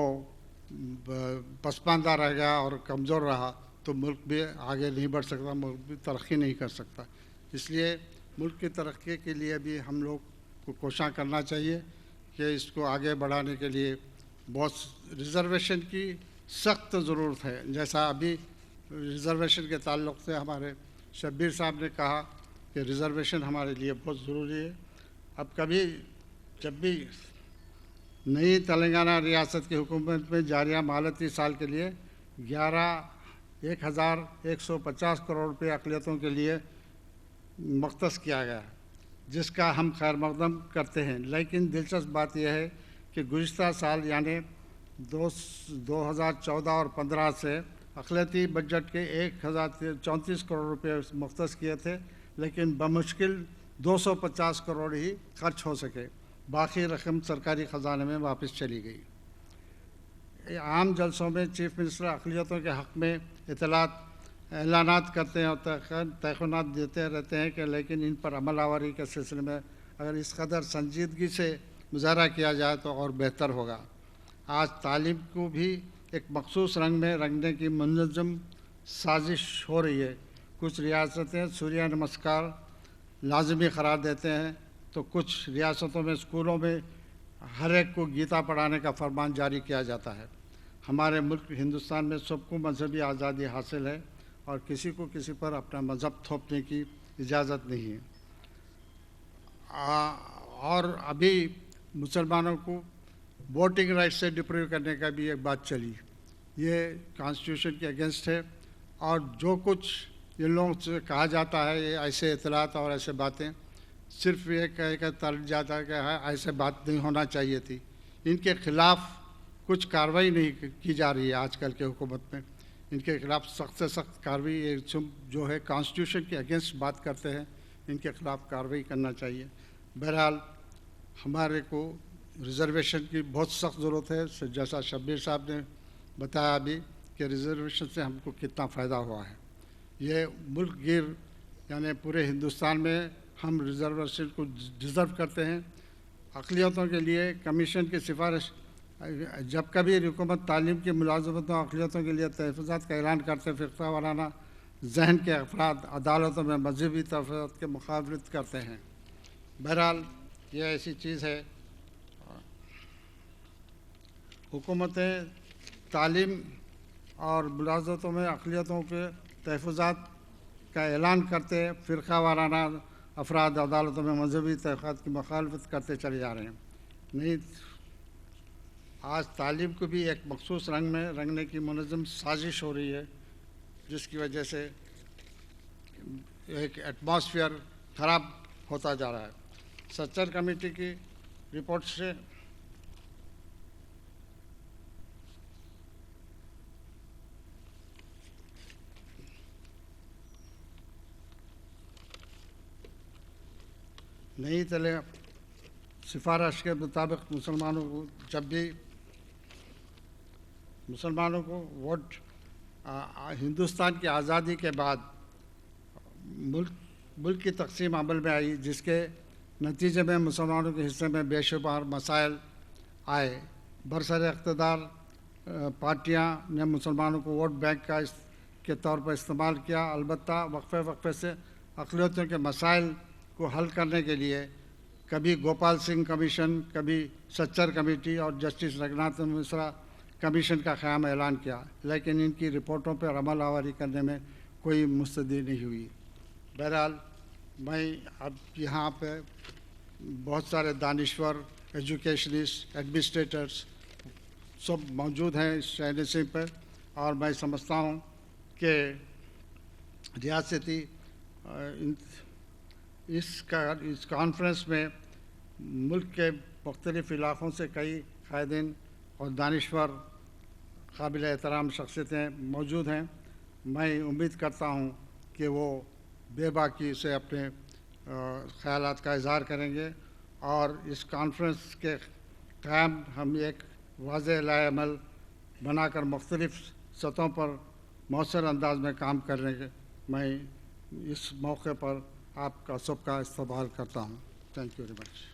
پسماندہ رہ گیا اور کمزور رہا تو ملک بھی آگے نہیں بڑھ سکتا، ملک بھی ترقی نہیں کر سکتا. اس لیے ملک کی ترقی کے لیے بھی ہم لوگ کو کوشاں کرنا چاہیے کہ اس کو آگے بڑھانے کے لیے بہت ریزرویشن کی سخت ضرورت ہے. جیسا ابھی ریزرویشن کے تعلق سے ہمارے شبیر صاحب نے کہا کہ ریزرویشن ہمارے لیے بہت ضروری ہے. اب کبھی جب بھی نئی تلنگانہ ریاست کی حکومت میں جاریہ مالیاتی سال کے لیے 1,150 کروڑ روپے اقلیتوں کے لیے مختص کیا گیا، جس کا ہم خیر مقدم کرتے ہیں. لیکن دلچسپ بات یہ ہے کہ گزشتہ سال یعنی 2014 اور 15 سے اقلیتی بجٹ کے 1,034 کروڑ روپے مختص کیے تھے، لیکن بمشکل 250 کروڑ ہی خرچ ہو سکے. باقی رقم سرکاری خزانے میں واپس چلی گئی. عام جلسوں میں چیف منسٹر اقلیتوں کے حق میں اعلانات کرتے ہیں اور تیقنات دیتے رہتے ہیں کہ لیکن ان پر عمل آوری کے سلسلے میں اگر اس قدر سنجیدگی سے مظاہرہ کیا جائے تو اور بہتر ہوگا. آج تعلیم کو بھی ایک مخصوص رنگ میں رنگنے کی منظم سازش ہو رہی ہے. کچھ ریاستیں سوریہ نمسکار لازمی قرار دیتے ہیں تو کچھ ریاستوں میں اسکولوں میں ہر ایک کو گیتا پڑھانے کا فرمان جاری کیا جاتا ہے. ہمارے ملک ہندوستان میں سب کو مذہبی آزادی حاصل ہے اور کسی کو کسی پر اپنا مذہب تھوپنے کی اجازت نہیں ہے. اور ابھی مسلمانوں کو ووٹنگ رائٹ سے ڈپریو کرنے کا بھی ایک بات چلی. یہ کانسٹیٹیوشن کے اگینسٹ ہے اور جو کچھ ان لوگوں سے کہا جاتا ہے یہ ایسے اطلاعات اور ایسے باتیں صرف یہ کہہ کر ترک جاتا ہے کہ ایسے بات نہیں ہونا چاہیے تھی. ان کے خلاف کچھ کارروائی نہیں کی جا رہی ہے آج کل کے حکومت میں. ان کے خلاف سخت سے سخت کارروائی جو ہے کانسٹیٹیوشن کے اگینسٹ بات کرتے ہیں ان کے خلاف کارروائی کرنا چاہیے. بہرحال ہمارے کو ریزرویشن کی بہت سخت ضرورت ہے. جیسا شبیر صاحب نے بتایا ابھی کہ ریزرویشن سے ہم کو کتنا فائدہ ہوا ہے. یہ ملک گیر یعنی پورے ہندوستان میں ہم ریزرویشن کو ڈیزرو کرتے ہیں. اقلیتوں کے لیے کمیشن کی سفارش جب کبھی حکومت تعلیم کی ملازمتوں اقلیتوں کے لیے تحفظات کا اعلان کرتے فرقہ وارانہ ذہن کے افراد عدالتوں میں مذہبی تحفظات کے مخالفت کرتے ہیں. بہرحال یہ ایسی چیز ہے. حکومتیں تعلیم اور ملازمتوں میں اقلیتوں کے تحفظات کا اعلان کرتے فرقہ وارانہ افراد عدالتوں میں مذہبی تحفظات کی مخالفت کرتے چلے جا رہے ہیں. نہیں، آج تعلیم کو بھی ایک مخصوص رنگ میں رنگنے کی منظم سازش ہو رہی ہے، جس کی وجہ سے ایک ایٹماسفیئر خراب ہوتا جا رہا ہے. سچر کمیٹی کی رپورٹ سے نئی سفارش کے مطابق مسلمانوں کو ووٹ ہندوستان کی آزادی کے بعد ملک کی تقسیم عمل میں آئی، جس کے نتیجے میں مسلمانوں کے حصے میں بے شمار مسائل آئے. برسر اقتدار پارٹیاں نے مسلمانوں کو ووٹ بینک کے طور پر استعمال کیا. البتہ وقفے سے اقلیتوں کے مسائل کو حل کرنے کے لیے کبھی گوپال سنگھ کمیشن، کبھی سچر کمیٹی اور جسٹس رگھناتھ مشرا کمیشن کا قیام اعلان کیا، لیکن ان کی رپورٹوں پر عمل آوری کرنے میں کوئی مستدی نہیں ہوئی. بہرحال میں اب یہاں پہ بہت سارے دانشور، ایجوکیشنسٹ، ایڈمنسٹریٹرز سب موجود ہیں اس شہنشین پر، اور میں سمجھتا ہوں کہ ریاستی اس کانفرنس میں ملک کے مختلف علاقوں سے کئی قائدین اور دانشور قابل احترام شخصیتیں موجود ہیں. میں امید کرتا ہوں کہ وہ بے باکی سے اپنے خیالات کا اظہار کریں گے اور اس کانفرنس کے قیام ہم ایک واضح لائحہ عمل بنا کر مختلف سطحوں پر مؤثر انداز میں کام کرنے کے میں اس موقع پر آپ کا سب کا استقبال کرتا ہوں. Thank you very much.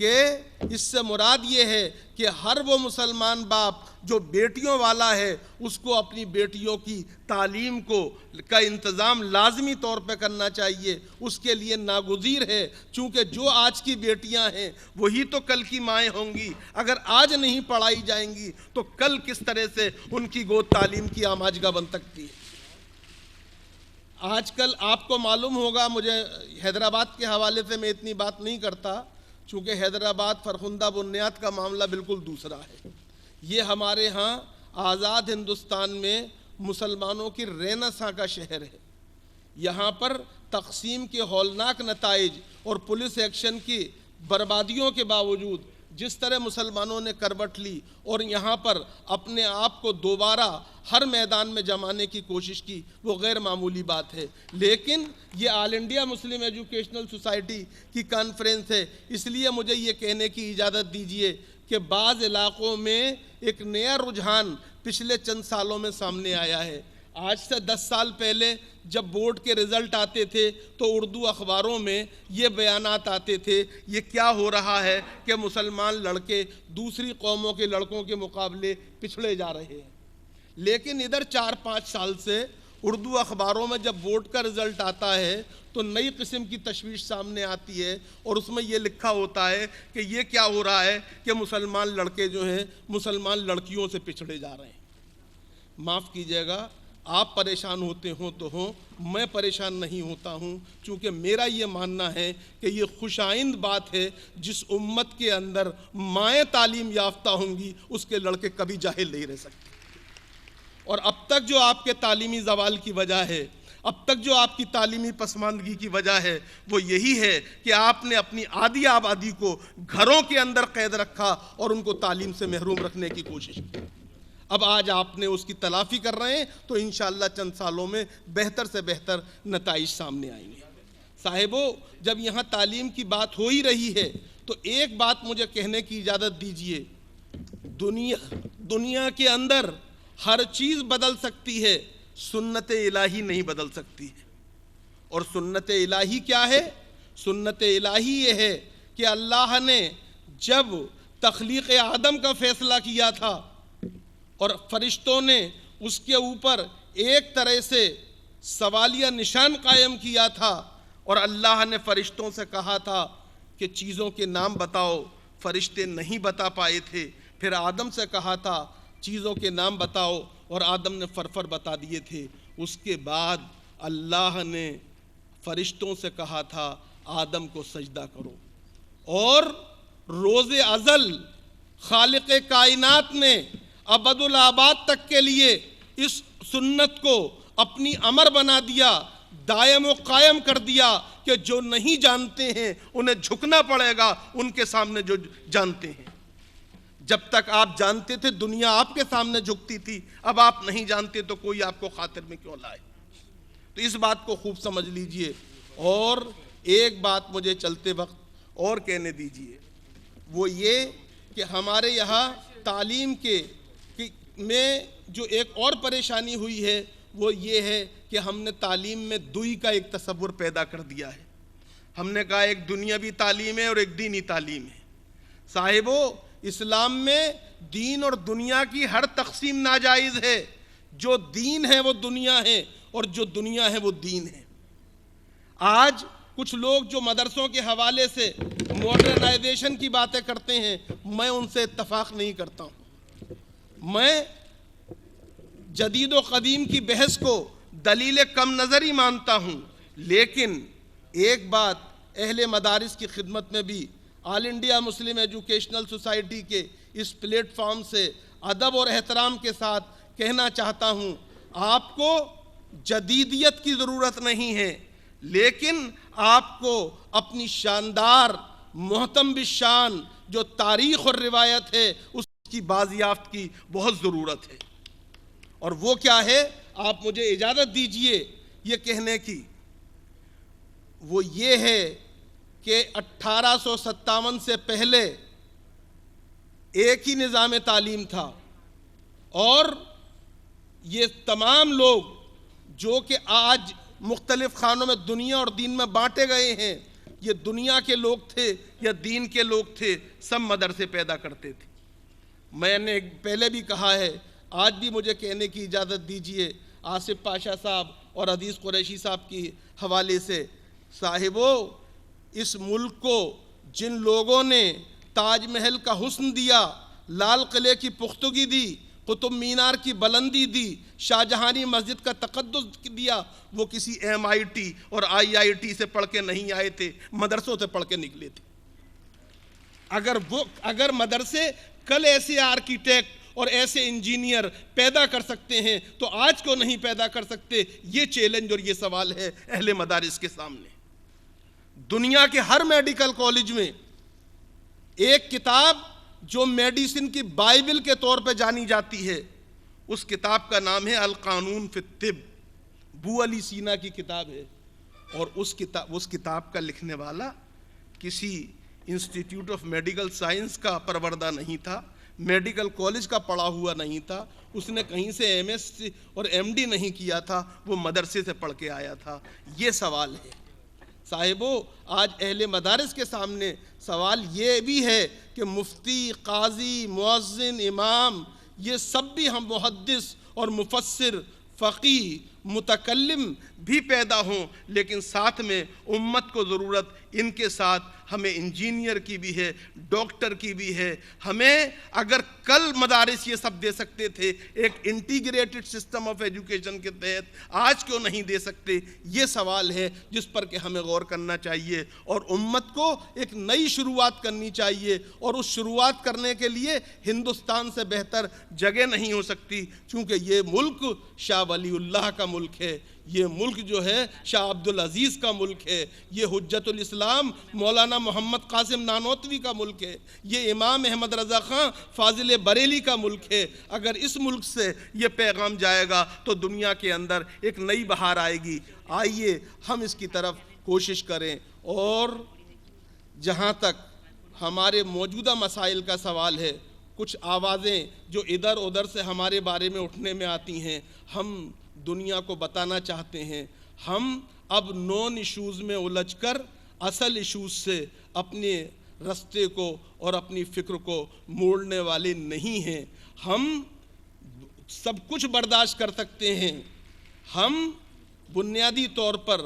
کہ اس سے مراد یہ ہے کہ ہر وہ مسلمان باپ جو بیٹیوں والا ہے اس کو اپنی بیٹیوں کی تعلیم کا انتظام لازمی طور پہ کرنا چاہیے، اس کے لیے ناگزیر ہے، چونکہ جو آج کی بیٹیاں ہیں وہی تو کل کی مائیں ہوں گی۔ اگر آج نہیں پڑھائی جائیں گی تو کل کس طرح سے ان کی گود تعلیم کی آماجگاہ بن سکتی ہے۔ آج کل آپ کو معلوم ہوگا، مجھے حیدرآباد کے حوالے سے میں اتنی بات نہیں کرتا چونکہ حیدرآباد فرخندہ بنیاد کا معاملہ بالکل دوسرا ہے۔ یہ ہمارے ہاں آزاد ہندوستان میں مسلمانوں کی رہنساں کا شہر ہے۔ یہاں پر تقسیم کے ہولناک نتائج اور پولیس ایکشن کی بربادیوں کے باوجود جس طرح مسلمانوں نے کروٹ لی اور یہاں پر اپنے آپ کو دوبارہ ہر میدان میں جمانے کی کوشش کی، وہ غیر معمولی بات ہے۔ لیکن یہ آل انڈیا مسلم ایجوکیشنل سوسائٹی کی کانفرنس ہے، اس لیے مجھے یہ کہنے کی اجازت دیجیے کہ بعض علاقوں میں ایک نیا رجحان پچھلے چند سالوں میں سامنے آیا ہے۔ آج سے 10 سال پہلے جب بورڈ کے رزلٹ آتے تھے تو اردو اخباروں میں یہ بیانات آتے تھے، یہ کیا ہو رہا ہے کہ مسلمان لڑکے دوسری قوموں کے لڑکوں کے مقابلے پچھڑے جا رہے ہیں۔ لیکن ادھر 4-5 سال سے اردو اخباروں میں جب بورڈ کا رزلٹ آتا ہے تو نئی قسم کی تشویش سامنے آتی ہے اور اس میں یہ لکھا ہوتا ہے کہ یہ کیا ہو رہا ہے کہ مسلمان لڑکے جو ہیں مسلمان لڑکیوں سے پچھڑے جا رہے ہیں۔ معاف کیجیے گا، آپ پریشان ہوتے ہوں تو ہوں، میں پریشان نہیں ہوتا ہوں، چونکہ میرا یہ ماننا ہے کہ یہ خوشائند بات ہے جس امت کے اندر مائیں تعلیم یافتہ ہوں گی اس کے لڑکے کبھی جاہل نہیں رہ سکتے۔ اور اب تک جو آپ کے تعلیمی زوال کی وجہ ہے، اب تک جو آپ کی تعلیمی پسماندگی کی وجہ ہے، وہ یہی ہے کہ آپ نے اپنی آدھی آبادی کو گھروں کے اندر قید رکھا اور ان کو تعلیم سے محروم رکھنے کی کوشش کی۔ اب آج آپ نے اس کی تلافی کر رہے ہیں تو انشاءاللہ چند سالوں میں بہتر سے بہتر نتائج سامنے آئیں گے۔ صاحبو، جب یہاں تعلیم کی بات ہو ہی رہی ہے تو ایک بات مجھے کہنے کی اجازت دیجیے، دنیا کے اندر ہر چیز بدل سکتی ہے، سنت الہی نہیں بدل سکتی ہے۔ اور سنت الہی کیا ہے؟ سنت الہی یہ ہے کہ اللہ نے جب تخلیق آدم کا فیصلہ کیا تھا اور فرشتوں نے اس کے اوپر ایک طرح سے سوالیہ نشان قائم کیا تھا اور اللہ نے فرشتوں سے کہا تھا کہ چیزوں کے نام بتاؤ، فرشتے نہیں بتا پائے تھے، پھر آدم سے کہا تھا چیزوں کے نام بتاؤ اور آدم نے فرفر بتا دیے تھے۔ اس کے بعد اللہ نے فرشتوں سے کہا تھا آدم کو سجدہ کرو، اور روز ازل خالق کائنات نے ابد الآباد تک کے لیے اس سنت کو اپنی امر بنا دیا، دائم و قائم کر دیا کہ جو نہیں جانتے ہیں انہیں جھکنا پڑے گا ان کے سامنے جو جانتے ہیں۔ جب تک آپ جانتے تھے دنیا آپ کے سامنے جھکتی تھی، اب آپ نہیں جانتے تو کوئی آپ کو خاطر میں کیوں لائے؟ تو اس بات کو خوب سمجھ لیجئے۔ اور ایک بات مجھے چلتے وقت اور کہنے دیجئے، وہ یہ کہ ہمارے یہاں تعلیم میں جو ایک اور پریشانی ہوئی ہے وہ یہ ہے کہ ہم نے تعلیم میں دوئی کا ایک تصور پیدا کر دیا ہے۔ ہم نے کہا ایک دنیاوی تعلیم ہے اور ایک دینی تعلیم ہے۔ صاحبو، اسلام میں دین اور دنیا کی ہر تقسیم ناجائز ہے۔ جو دین ہے وہ دنیا ہے اور جو دنیا ہے وہ دین ہے۔ آج کچھ لوگ جو مدرسوں کے حوالے سے ماڈرنائزیشن کی باتیں کرتے ہیں، میں ان سے اتفاق نہیں کرتا ہوں۔ میں جدید و قدیم کی بحث کو دلیل کم نظری مانتا ہوں، لیکن ایک بات اہل مدارس کی خدمت میں بھی آل انڈیا مسلم ایجوکیشنل سوسائٹی کے اس پلیٹ فارم سے ادب اور احترام کے ساتھ کہنا چاہتا ہوں، آپ کو جدیدیت کی ضرورت نہیں ہے، لیکن آپ کو اپنی شاندار محتم بالشان جو تاریخ اور روایت ہے اس کی بازیافت کی بہت ضرورت ہے۔ اور وہ کیا ہے، آپ مجھے اجازت دیجئے یہ کہنے کی، وہ یہ ہے کہ 1857 سے پہلے ایک ہی نظام تعلیم تھا، اور یہ تمام لوگ جو کہ آج مختلف خانوں میں دنیا اور دین میں بانٹے گئے ہیں، یہ دنیا کے لوگ تھے یا دین کے لوگ تھے، سب مدرسے پیدا کرتے تھے۔ میں نے پہلے بھی کہا ہے، آج بھی مجھے کہنے کی اجازت دیجئے آصف پاشا صاحب اور عزیز قریشی صاحب کی حوالے سے، صاحبو اس ملک کو جن لوگوں نے تاج محل کا حسن دیا، لال قلعے کی پختگی دی، قطب مینار کی بلندی دی، شاہ جہانی مسجد کا تقدس دیا، وہ کسی MIT اور IIT سے پڑھ کے نہیں آئے تھے، مدرسوں سے پڑھ کے نکلے تھے۔ اگر مدرسے کل ایسے آرکیٹیکٹ اور ایسے انجینئر پیدا کر سکتے ہیں تو آج کو نہیں پیدا کر سکتے؟ یہ چیلنج اور یہ سوال ہے اہل مدارس کے سامنے۔ دنیا کے ہر میڈیکل کالج میں ایک کتاب جو میڈیسن کی بائبل کے طور پہ جانی جاتی ہے، اس کتاب کا نام ہے القانون فی الطب، بو علی سینا کی کتاب ہے، اور اس کتاب کا لکھنے والا کسی انسٹیٹیوٹ آف میڈیکل سائنس کا پروردہ نہیں تھا، میڈیکل کالج کا پڑھا ہوا نہیں تھا، اس نے کہیں سے MS اور MD نہیں کیا تھا، وہ مدرسے سے پڑھ کے آیا تھا۔ یہ سوال ہے صاحبو، آج اہل مدارس کے سامنے سوال یہ بھی ہے کہ مفتی، قاضی، مؤذن، امام، یہ سب بھی ہم محدث اور مفسر، فقیہ، متکلم بھی پیدا ہوں، لیکن ساتھ میں امت کو ضرورت ان کے ساتھ ہمیں انجینئر کی بھی ہے، ڈاکٹر کی بھی ہے۔ ہمیں اگر کل مدارس یہ سب دے سکتے تھے ایک انٹیگریٹڈ سسٹم آف ایجوکیشن کے تحت، آج کیوں نہیں دے سکتے؟ یہ سوال ہے جس پر کہ ہمیں غور کرنا چاہیے، اور امت کو ایک نئی شروعات کرنی چاہیے، اور اس شروعات کرنے کے لیے ہندوستان سے بہتر جگہ نہیں ہو سکتی، چونکہ یہ ملک شاہ ولی اللہ کا ملک ہے، یہ ملک جو ہے شاہ عبدالعزیز کا ملک ہے، یہ حجت الاسلام مولانا محمد قاسم نانوتوی کا ملک ہے، یہ امام احمد رضا خان فاضل بریلی کا ملک ہے۔ اگر اس ملک سے یہ پیغام جائے گا تو دنیا کے اندر ایک نئی بہار آئے گی۔ آئیے ہم اس کی طرف کوشش کریں، اور جہاں تک ہمارے موجودہ مسائل کا سوال ہے، کچھ آوازیں جو ادھر ادھر سے ہمارے بارے میں اٹھنے میں آتی ہیں، ہم دنیا کو بتانا چاہتے ہیں، ہم اب نون ایشوز میں الجھ کر اصل ایشوز سے اپنے رستے کو اور اپنی فکر کو موڑنے والے نہیں ہیں۔ ہم سب کچھ برداشت کر سکتے ہیں، ہم بنیادی طور پر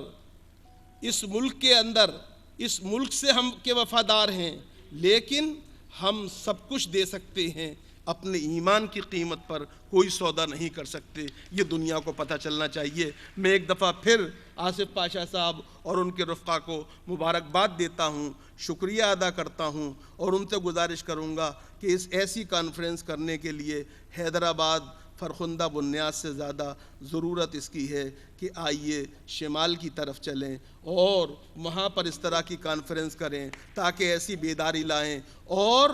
اس ملک کے اندر، اس ملک سے ہم کے وفادار ہیں، لیکن ہم سب کچھ دے سکتے ہیں، اپنے ایمان کی قیمت پر کوئی سودا نہیں کر سکتے۔ یہ دنیا کو پتہ چلنا چاہیے۔ میں ایک دفعہ پھر آصف پاشا صاحب اور ان کے رفقا کو مبارکباد دیتا ہوں، شکریہ ادا کرتا ہوں، اور ان سے گزارش کروں گا کہ اس ایسی کانفرنس کرنے کے لیے حیدرآباد فرخندہ بنیاد سے زیادہ ضرورت اس کی ہے کہ آئیے شمال کی طرف چلیں اور وہاں پر اس طرح کی کانفرنس کریں تاکہ ایسی بیداری لائیں اور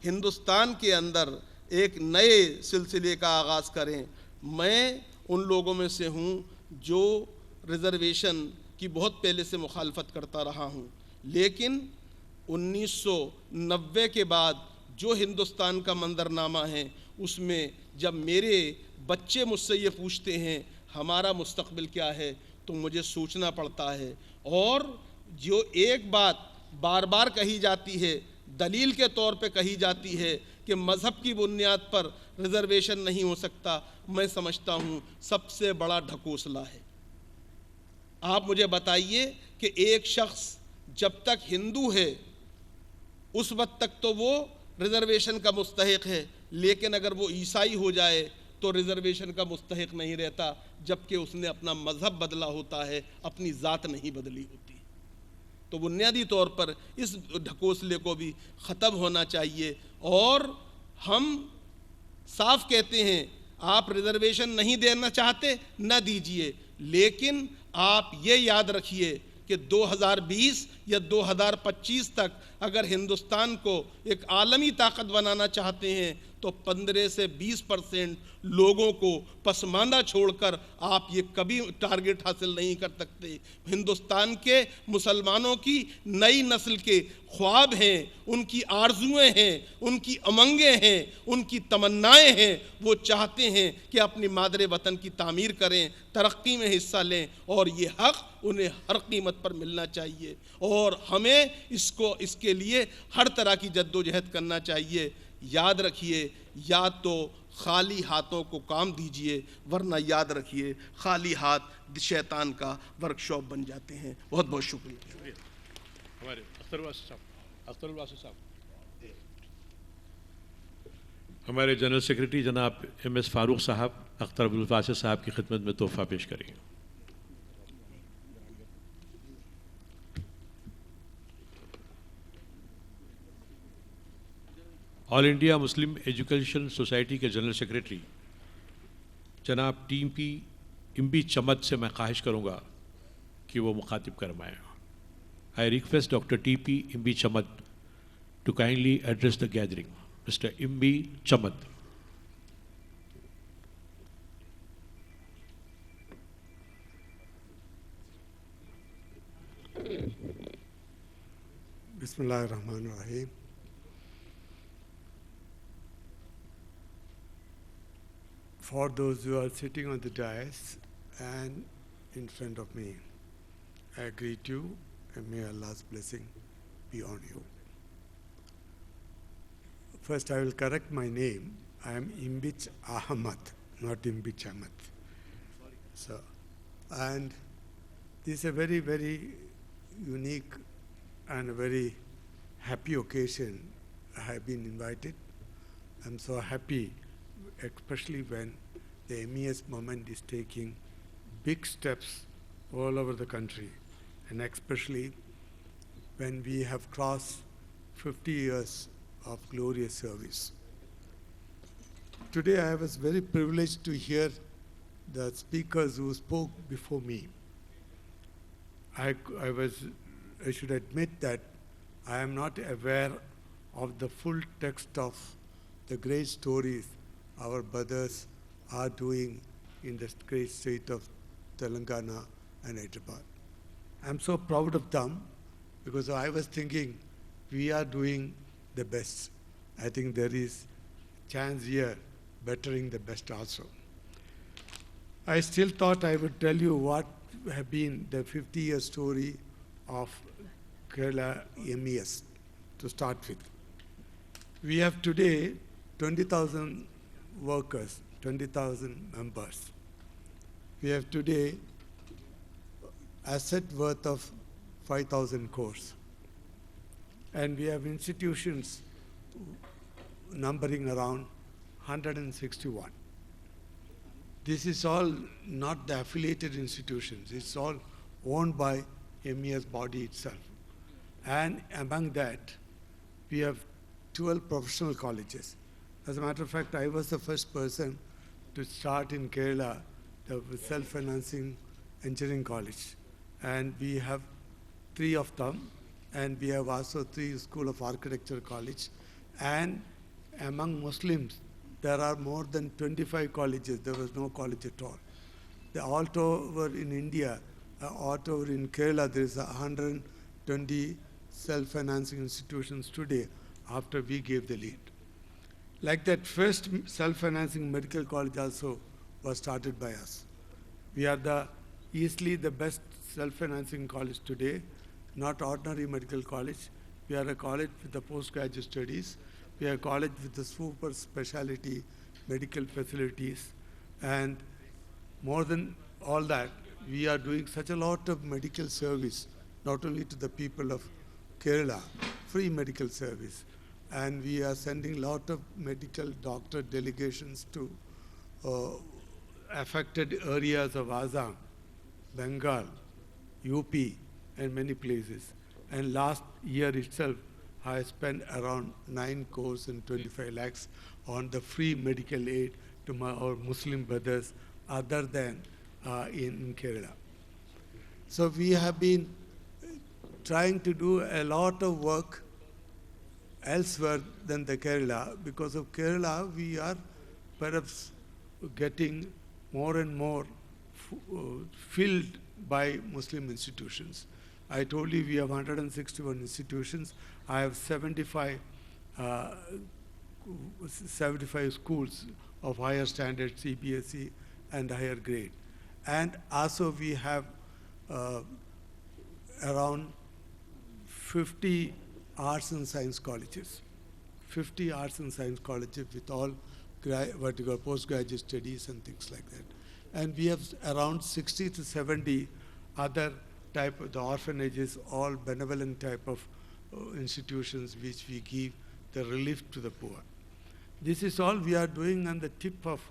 ہندوستان کے اندر ایک نئے سلسلے کا آغاز کریں۔ میں ان لوگوں میں سے ہوں جو ریزرویشن کی بہت پہلے سے مخالفت کرتا رہا ہوں، لیکن 1990 کے بعد جو ہندوستان کا منظرنامہ ہے، اس میں جب میرے بچے مجھ سے یہ پوچھتے ہیں ہمارا مستقبل کیا ہے، تو مجھے سوچنا پڑتا ہے۔ اور جو ایک بات بار بار کہی جاتی ہے، دلیل کے طور پہ کہی جاتی ہے کہ مذہب کی بنیاد پر ریزرویشن نہیں ہو سکتا، میں سمجھتا ہوں سب سے بڑا ڈھکوسلا ہے۔ آپ مجھے بتائیے کہ ایک شخص جب تک ہندو ہے اس وقت تک تو وہ ریزرویشن کا مستحق ہے، لیکن اگر وہ عیسائی ہو جائے تو ریزرویشن کا مستحق نہیں رہتا، جبکہ اس نے اپنا مذہب بدلا ہوتا ہے، اپنی ذات نہیں بدلی ہوتی۔ تو بنیادی طور پر اس ڈھکوسلے کو بھی ختم ہونا چاہیے، اور ہم صاف کہتے ہیں آپ ریزرویشن نہیں دینا چاہتے نہ دیجئے، لیکن آپ یہ یاد رکھیے کہ 2020 یا 2025 تک اگر ہندوستان کو ایک عالمی طاقت بنانا چاہتے ہیں تو 15 سے 20% لوگوں کو پسماندہ چھوڑ کر آپ یہ کبھی ٹارگٹ حاصل نہیں کر سکتے۔ ہندوستان کے مسلمانوں کی نئی نسل کے خواب ہیں، ان کی آرزویں ہیں، ان کی امنگیں ہیں، ان کی تمنائیں ہیں۔ وہ چاہتے ہیں کہ اپنی مادر وطن کی تعمیر کریں، ترقی میں حصہ لیں، اور یہ حق انہیں ہر قیمت پر ملنا چاہیے، اور ہمیں اس کے لیے ہر طرح کی جد و جہد کرنا چاہیے۔ یاد رکھیے، یا تو خالی ہاتھوں کو کام دیجئے، ورنہ یاد رکھیے خالی ہاتھ شیطان کا ورکشاپ بن جاتے ہیں۔ بہت بہت شکریہ۔ ہمارے اختر الواسف صاحب، ہمارے جنرل سیکرٹری جناب ایم ایس فاروق صاحب اختر الواسف صاحب کی خدمت میں تحفہ پیش کریں گے۔ آل انڈیا مسلم ایجوکیشن سوسائٹی کے جنرل سیکرٹری جناب ٹیم پی امبی چمت سے میں خواہش کروں گا کہ وہ مخاطب کرمائیں۔ I request Dr. T.P. Imbi Chamat to kindly address the gathering. Mr. Imbi Chamat. Bismillah ar-Rahman ar-Rahim. For those who are sitting on the dais and in front of me, I greet you and may Allah's blessing be on you. First, I will correct my name. I am Imbich Ahmad, not Imbich Ahmad. So, and this is a very, very unique and a very happy occasion. I have been invited. I'm so happy, especially when the MES movement is taking big steps all over the country, and especially when we have crossed 50 years of glorious service. Today I was very privileged to hear the speakers who spoke before me. I should admit that I am not aware of the full text of the great stories our brothers are doing in the great state of Telangana and Hyderabad. I'm so proud of them because I was thinking we are doing the best. I think there is chance here bettering the best also. I still thought I would tell you what have been the 50-year story of Kerala MES to start with. We have today 20,000 workers, 20,000 members. We have today asset worth of 5,000 crores. And we have institutions numbering around 161. This is all not the affiliated institutions. It's all owned by MES body itself. And among that, we have 12 professional colleges. As a matter of fact, I was the first person to start in Kerala the self-financing engineering college. And we have 3 of them. And we have also 3 School of Architecture college. And among Muslims, there are more than 25 colleges. There was no college at all. All over in India, all over in Kerala, there is 120 self-financing institutions today after we gave the lead. Like that first self-financing medical college also was started by us. We are easily the best self-financing college today, not ordinary medical college. We are a college with the postgraduate studies. We are a college with the super specialty medical facilities. And more than all that, we are doing such a lot of medical service, not only to the people of Kerala, free medical service. And we are sending a lot of medical doctor delegations to affected areas of Assam, Bengal, UP, and many places. And last year itself, I spent around 9 crores and 25 lakhs on the free medical aid to our Muslim brothers other than in Kerala. So we have been trying to do a lot of work elsewhere than the Kerala. Because of Kerala, we are perhaps getting more and more filled by Muslim institutions. I told you we have 161 institutions. I have 75 schools of higher standard, CBSE and higher grade. And also we have around 50 arts and science colleges. 50 arts and science colleges with all what you call postgraduate studies and things like that. And we have around 60 to 70 other type of the orphanages, all benevolent type of institutions which we give the relief to the poor. This is all we are doing on the tip of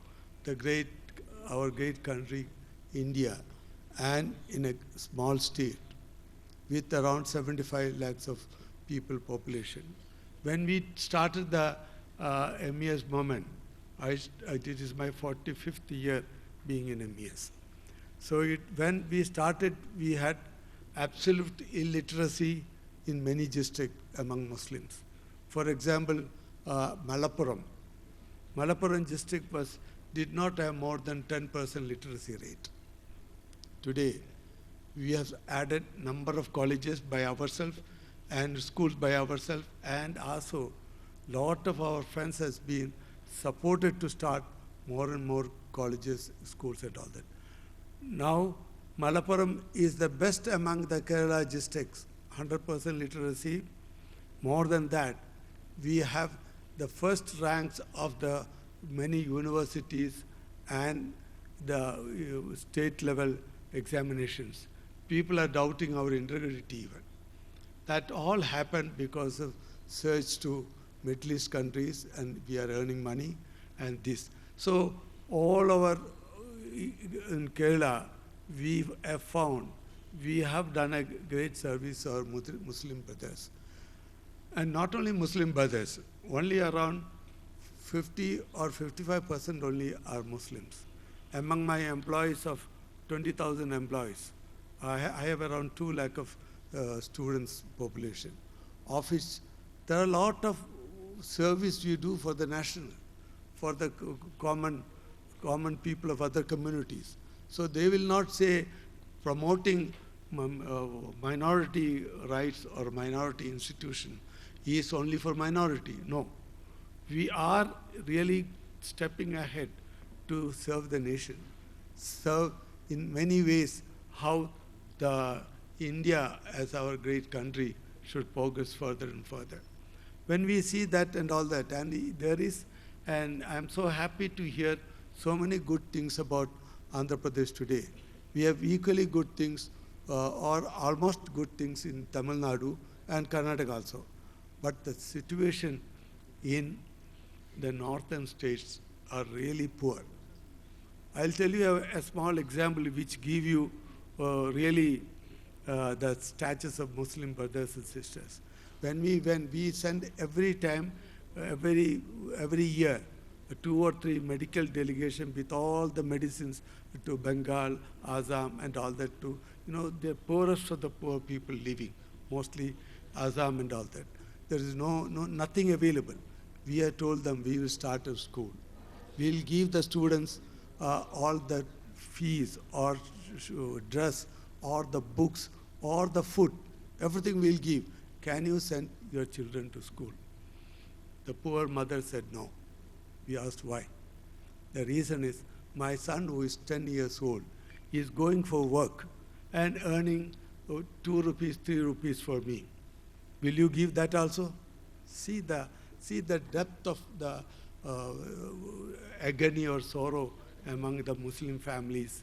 our great country, India, and in a small state with around 75 lakhs of people population. When we started the MES movement, it is my 45th year being in MES. So when we started, we had absolute illiteracy in many districts among Muslims. For example, Malappuram district did not have more than 10% literacy rate. Today, we have added number of colleges by ourselves and schools by ourselves, and also lot of our friends has been supported to start more and more colleges, schools and all that. Now, Malappuram is the best among the Kerala districts, 100% literacy. More than that, we have the first ranks of the many universities and the state level examinations. People are doubting our integrity even. That all happened because of search to Middle East countries, and we are earning money and this. So all our, in Kerala, we have found, we have done a great service to our Muslim brothers. And not only Muslim brothers, only around 50 or 55% only are Muslims. Among my employees of 20,000 employees, I have around 2 lakh of students population, of which there are a lot of service we do for the national, for the common people of other communities. So they will not say promoting minority rights or minority institution is only for minority. No. We are really stepping ahead to serve the nation, serve in many ways how the India as our great country should progress further and further. When we see that and all that, and there is, and I'm so happy to hear so many good things about Andhra Pradesh today. We have equally good things or almost good things in Tamil Nadu and Karnataka also. But the situation in the northern states are really poor. I'll tell you a small example which give you really the status of Muslim brothers and sisters. When we send every time, every year, 2 or 3 medical delegation with all the medicines to Bengal, Assam, and all that to, the poorest of the poor people living, mostly Assam and all that. There is nothing available. We have told them we will start a school. We will give the students all the fees or dress or the books or the food. Everything we will give. Can you send your children to school? The poor mother said no. We asked why. The reason is my son, who is 10 years old, is going for work and earning 2 rupees, 3 rupees for me. Will you give that also? See the depth of the agony or sorrow among the Muslim families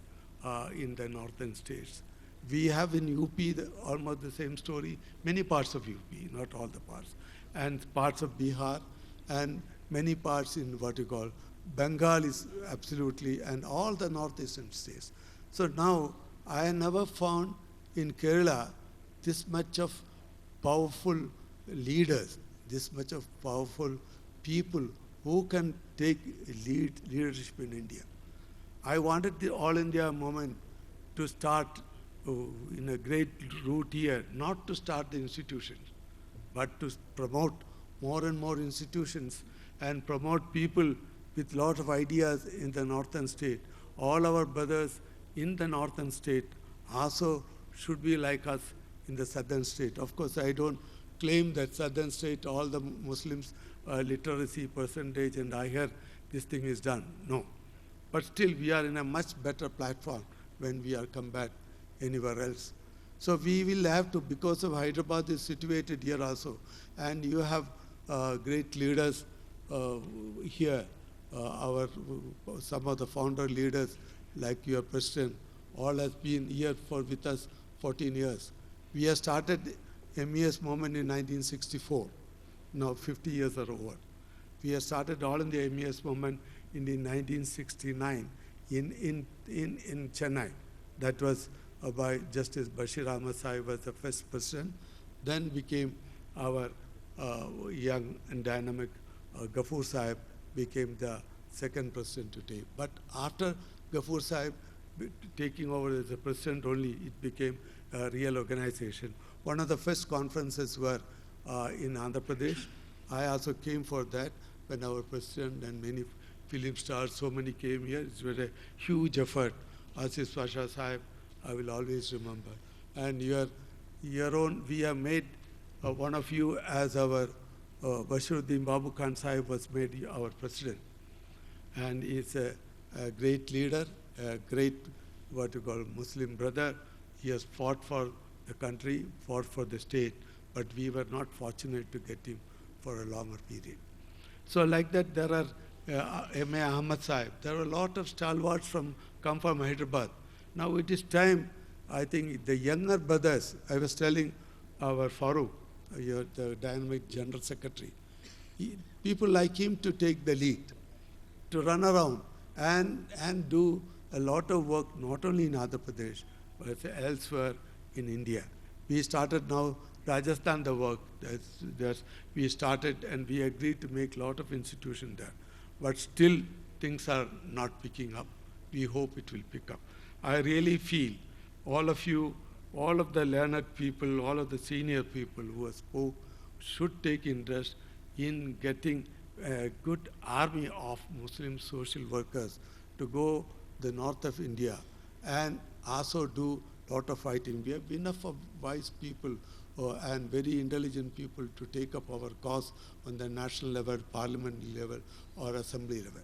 in the northern states. We have in UP almost the same story, many parts of UP, not all the parts, and parts of Bihar, and many parts in what you call Bengal is absolutely, and all the northeastern states. So now I never found in Kerala this much of powerful leaders, this much of powerful people who can take leadership in India. I wanted the All India movement to start in a great route here, not to start the institutions, but to promote more and more institutions and promote people with lot of ideas in the northern state. All our brothers in the northern state also should be like us in the southern state. Of course, I don't claim that southern state, all the Muslims literacy percentage and I hear this thing is done. No. But still, we are in a much better platform when we are compared anywhere else. So we will have to, because of Hyderabad is situated here also, and you have great leaders here, some of the founder leaders like your president, all has been here with us 14 years. We have started MES movement in 1964. Now 50 years are over. We have started all in the MES movement in 1969 in Chennai. That was by Justice Bashir Ahmad Sahib was the first president. Then became our young and dynamic Ghaffur Sahib became the second president today. But after Ghaffur Sahib taking over as the president only, it became a real organization. One of the first conferences were in Andhra Pradesh. I also came for that when our president and many film stars, so many came here. It was a huge effort. Asif Pasha Sahib, I will always remember. And your own, we have made one of you as our Bashiruddin Babu Khan Sahib was made our president. And he's a great leader, a great, what you call, Muslim brother. He has fought for the country, fought for the state, but we were not fortunate to get him for a longer period. So like that, there are M.A. Ahmad Sahib. There are a lot of stalwarts come from Hyderabad. Now it is time, I think the younger brothers, I was telling our Farooq, the dynamic general secretary, people like him to take the lead, to run around and do a lot of work, not only in Andhra Pradesh, but elsewhere in India. We started now Rajasthan the work. We started and we agreed to make a lot of institutions there. But still things are not picking up. We hope it will pick up. I really feel all of you, all of the learned people, all of the senior people who have spoke should take interest in getting a good army of Muslim social workers to go the north of India and also do a lot of fighting. We have enough of wise people and very intelligent people to take up our cause on the national level, parliament level, or assembly level.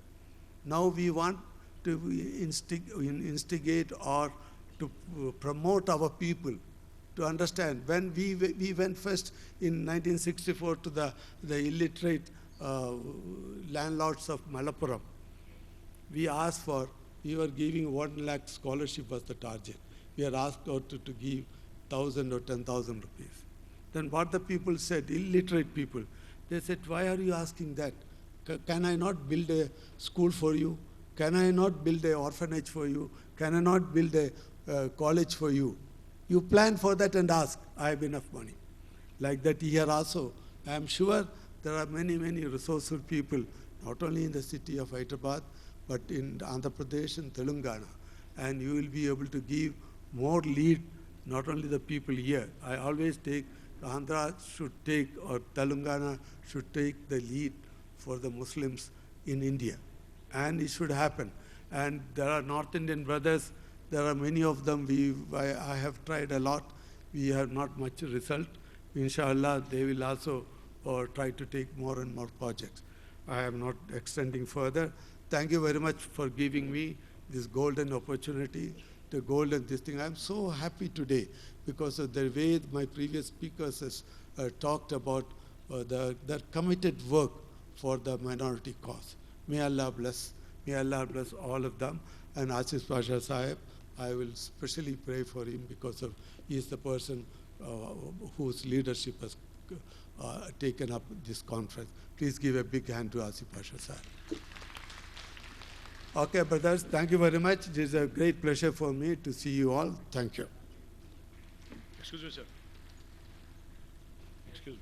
Now we want to instigate or to promote our people to understand. When we went first in 1964 to the illiterate landlords of Malappuram, we asked for, we were giving 1 lakh scholarship was the target. We are asked out to give 1,000 or 10,000 rupees. Then what the people said, illiterate people, they said, why are you asking that? Can I not build a school for you? Can I not build an orphanage for you? Can I not build a college for you? You plan for that and ask, I have enough money. Like that here also, I am sure there are many, many resourceful people, not only in the city of Hyderabad, but in Andhra Pradesh and Telangana. And you will be able to give more lead, not only the people here. I always take, Andhra should take, or Telangana should take the lead for the Muslims in India. And it should happen. And there are North Indian brothers, there are many of them, I have tried a lot. We have not much result. Inshallah, they will also try to take more and more projects. I am not extending further. Thank you very much for giving me this golden opportunity, the golden this thing. I'm so happy today because of the way my previous speakers has talked about their committed work for the minority cause. May Allah bless all of them. And Asif Pasha Sahib, I will specially pray for him because of he is the person whose leadership has taken up this conference. Please give a big hand to Asif Pasha Sahib. Okay, brothers, thank you very much. It is a great pleasure for me to see you all. Thank you. Excuse me, sir. Excuse me.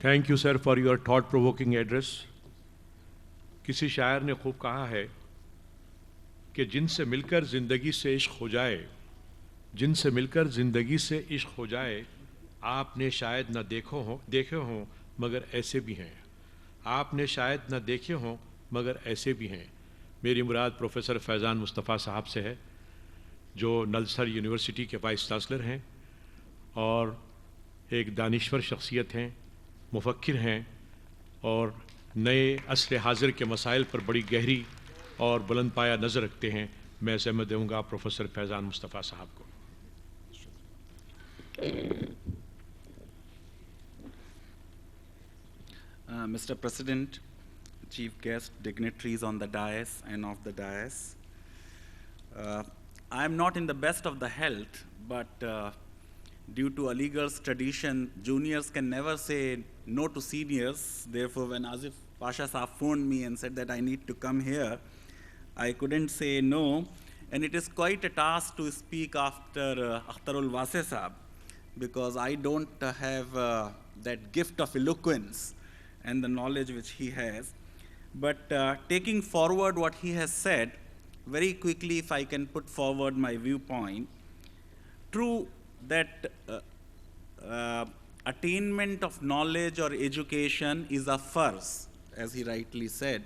Thank you, sir, for your thought-provoking address. کسی شاعر نے خوب کہا ہے کہ جن سے مل کر زندگی سے عشق ہو جائے، جن سے مل کر زندگی سے عشق ہو جائے، آپ نے شاید نہ دیکھے ہوں مگر ایسے بھی ہیں، آپ نے شاید نہ دیکھے ہوں مگر ایسے بھی ہیں۔ میری مراد پروفیسر فیضان مصطفیٰ صاحب سے ہے، جو نلسر یونیورسٹی کے وائس چانسلر ہیں اور ایک دانشور شخصیت ہیں، مفکر ہیں اور نئے عصر حاضر کے مسائل پر بڑی گہری اور بلند پایہ نظر رکھتے ہیں۔ میں سمجھ دوں گا پروفیسر فیضان مصطفیٰ صاحب کو۔ Mr. President, chief guest, dignitaries on the dais and off the dais. I am not in the best of the health, but due to a legal tradition, juniors can never say no to seniors. Therefore, when Asif Pasha Saab phoned me and said that I need to come here, I couldn't say no. And it is quite a task to speak after Akhtarul Wase Saab, because I don't have that gift of eloquence and the knowledge which he has. But taking forward what he has said, very quickly if I can put forward my viewpoint, true that attainment of knowledge or education is a farz, as he rightly said.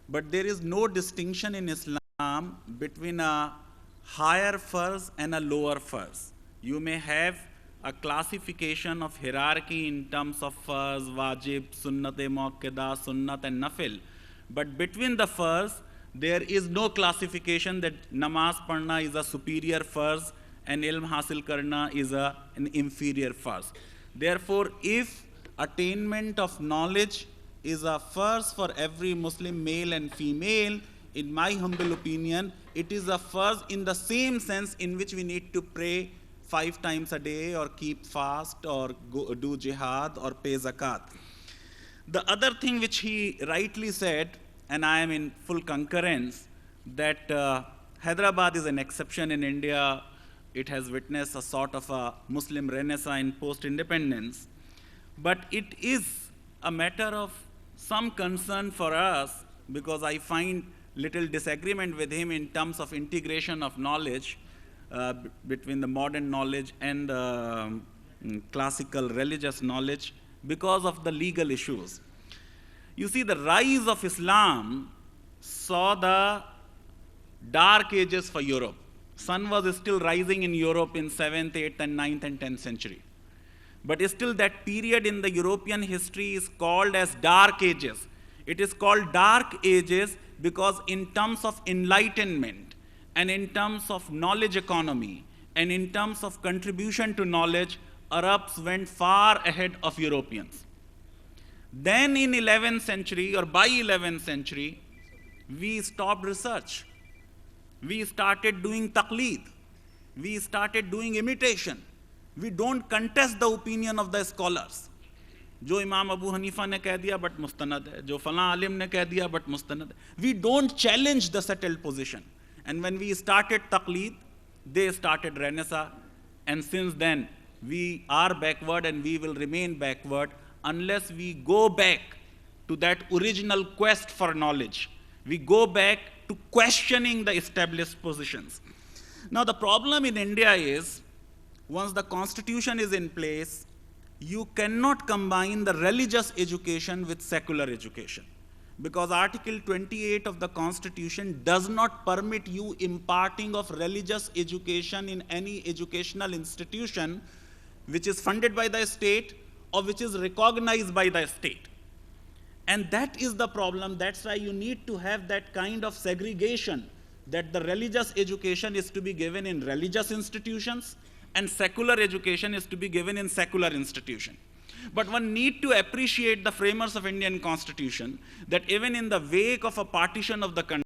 But there is no distinction in Islam between a higher farz and a lower farz. You may have a classification of hierarchy in terms of farz, wajib, sunnat-e-muakkada, sunnat and nafil. But between the farz, there is no classification that namaz padhna is a superior farz and ilm hasil karna is an inferior farz. Therefore, if attainment of knowledge is a farz for every Muslim male and female, in my humble opinion, it is a farz in the same sense in which we need to pray 5 times a day or keep fast or do jihad or pay zakat. The other thing which he rightly said, and I am in full concurrence, that Hyderabad is an exception in India. It has witnessed a sort of a Muslim renaissance in post-independence. But it is a matter of some concern for us, because I find little disagreement with him in terms of integration of knowledge between the modern knowledge and the classical religious knowledge because of the legal issues. You see, the rise of Islam saw the dark ages for Europe. Sun was still rising in Europe in 7th, 8th, and 9th and 10th century. But still that period in the European history is called as dark ages. It is called dark ages because in terms of enlightenment and in terms of knowledge economy and in terms of contribution to knowledge, Arabs went far ahead of Europeans. Then in 11th century or by 11th century, we stopped research. We started doing taqleed. We started doing imitation. We don't contest the opinion of the scholars. Jo Imam Abu Hanifa ne keh diya but mustanad hai, jo falan alim ne keh diya but mustanad hai. We don't challenge the settled position. And when we started taqleed, they started renaissance. And since then, we are backward and we will remain backward unless we go back to that original quest for knowledge. We go back to questioning the established positions. Now the problem in India is, once the constitution is in place, you cannot combine the religious education with secular education, because Article 28 of the Constitution does not permit you imparting of religious education in any educational institution which is funded by the state or which is recognized by the state. And that is the problem. That's why you need to have that kind of segregation, that the religious education is to be given in religious institutions and secular education is to be given in secular institutions. But one need to appreciate the framers of Indian Constitution, that even in the wake of a partition of the country,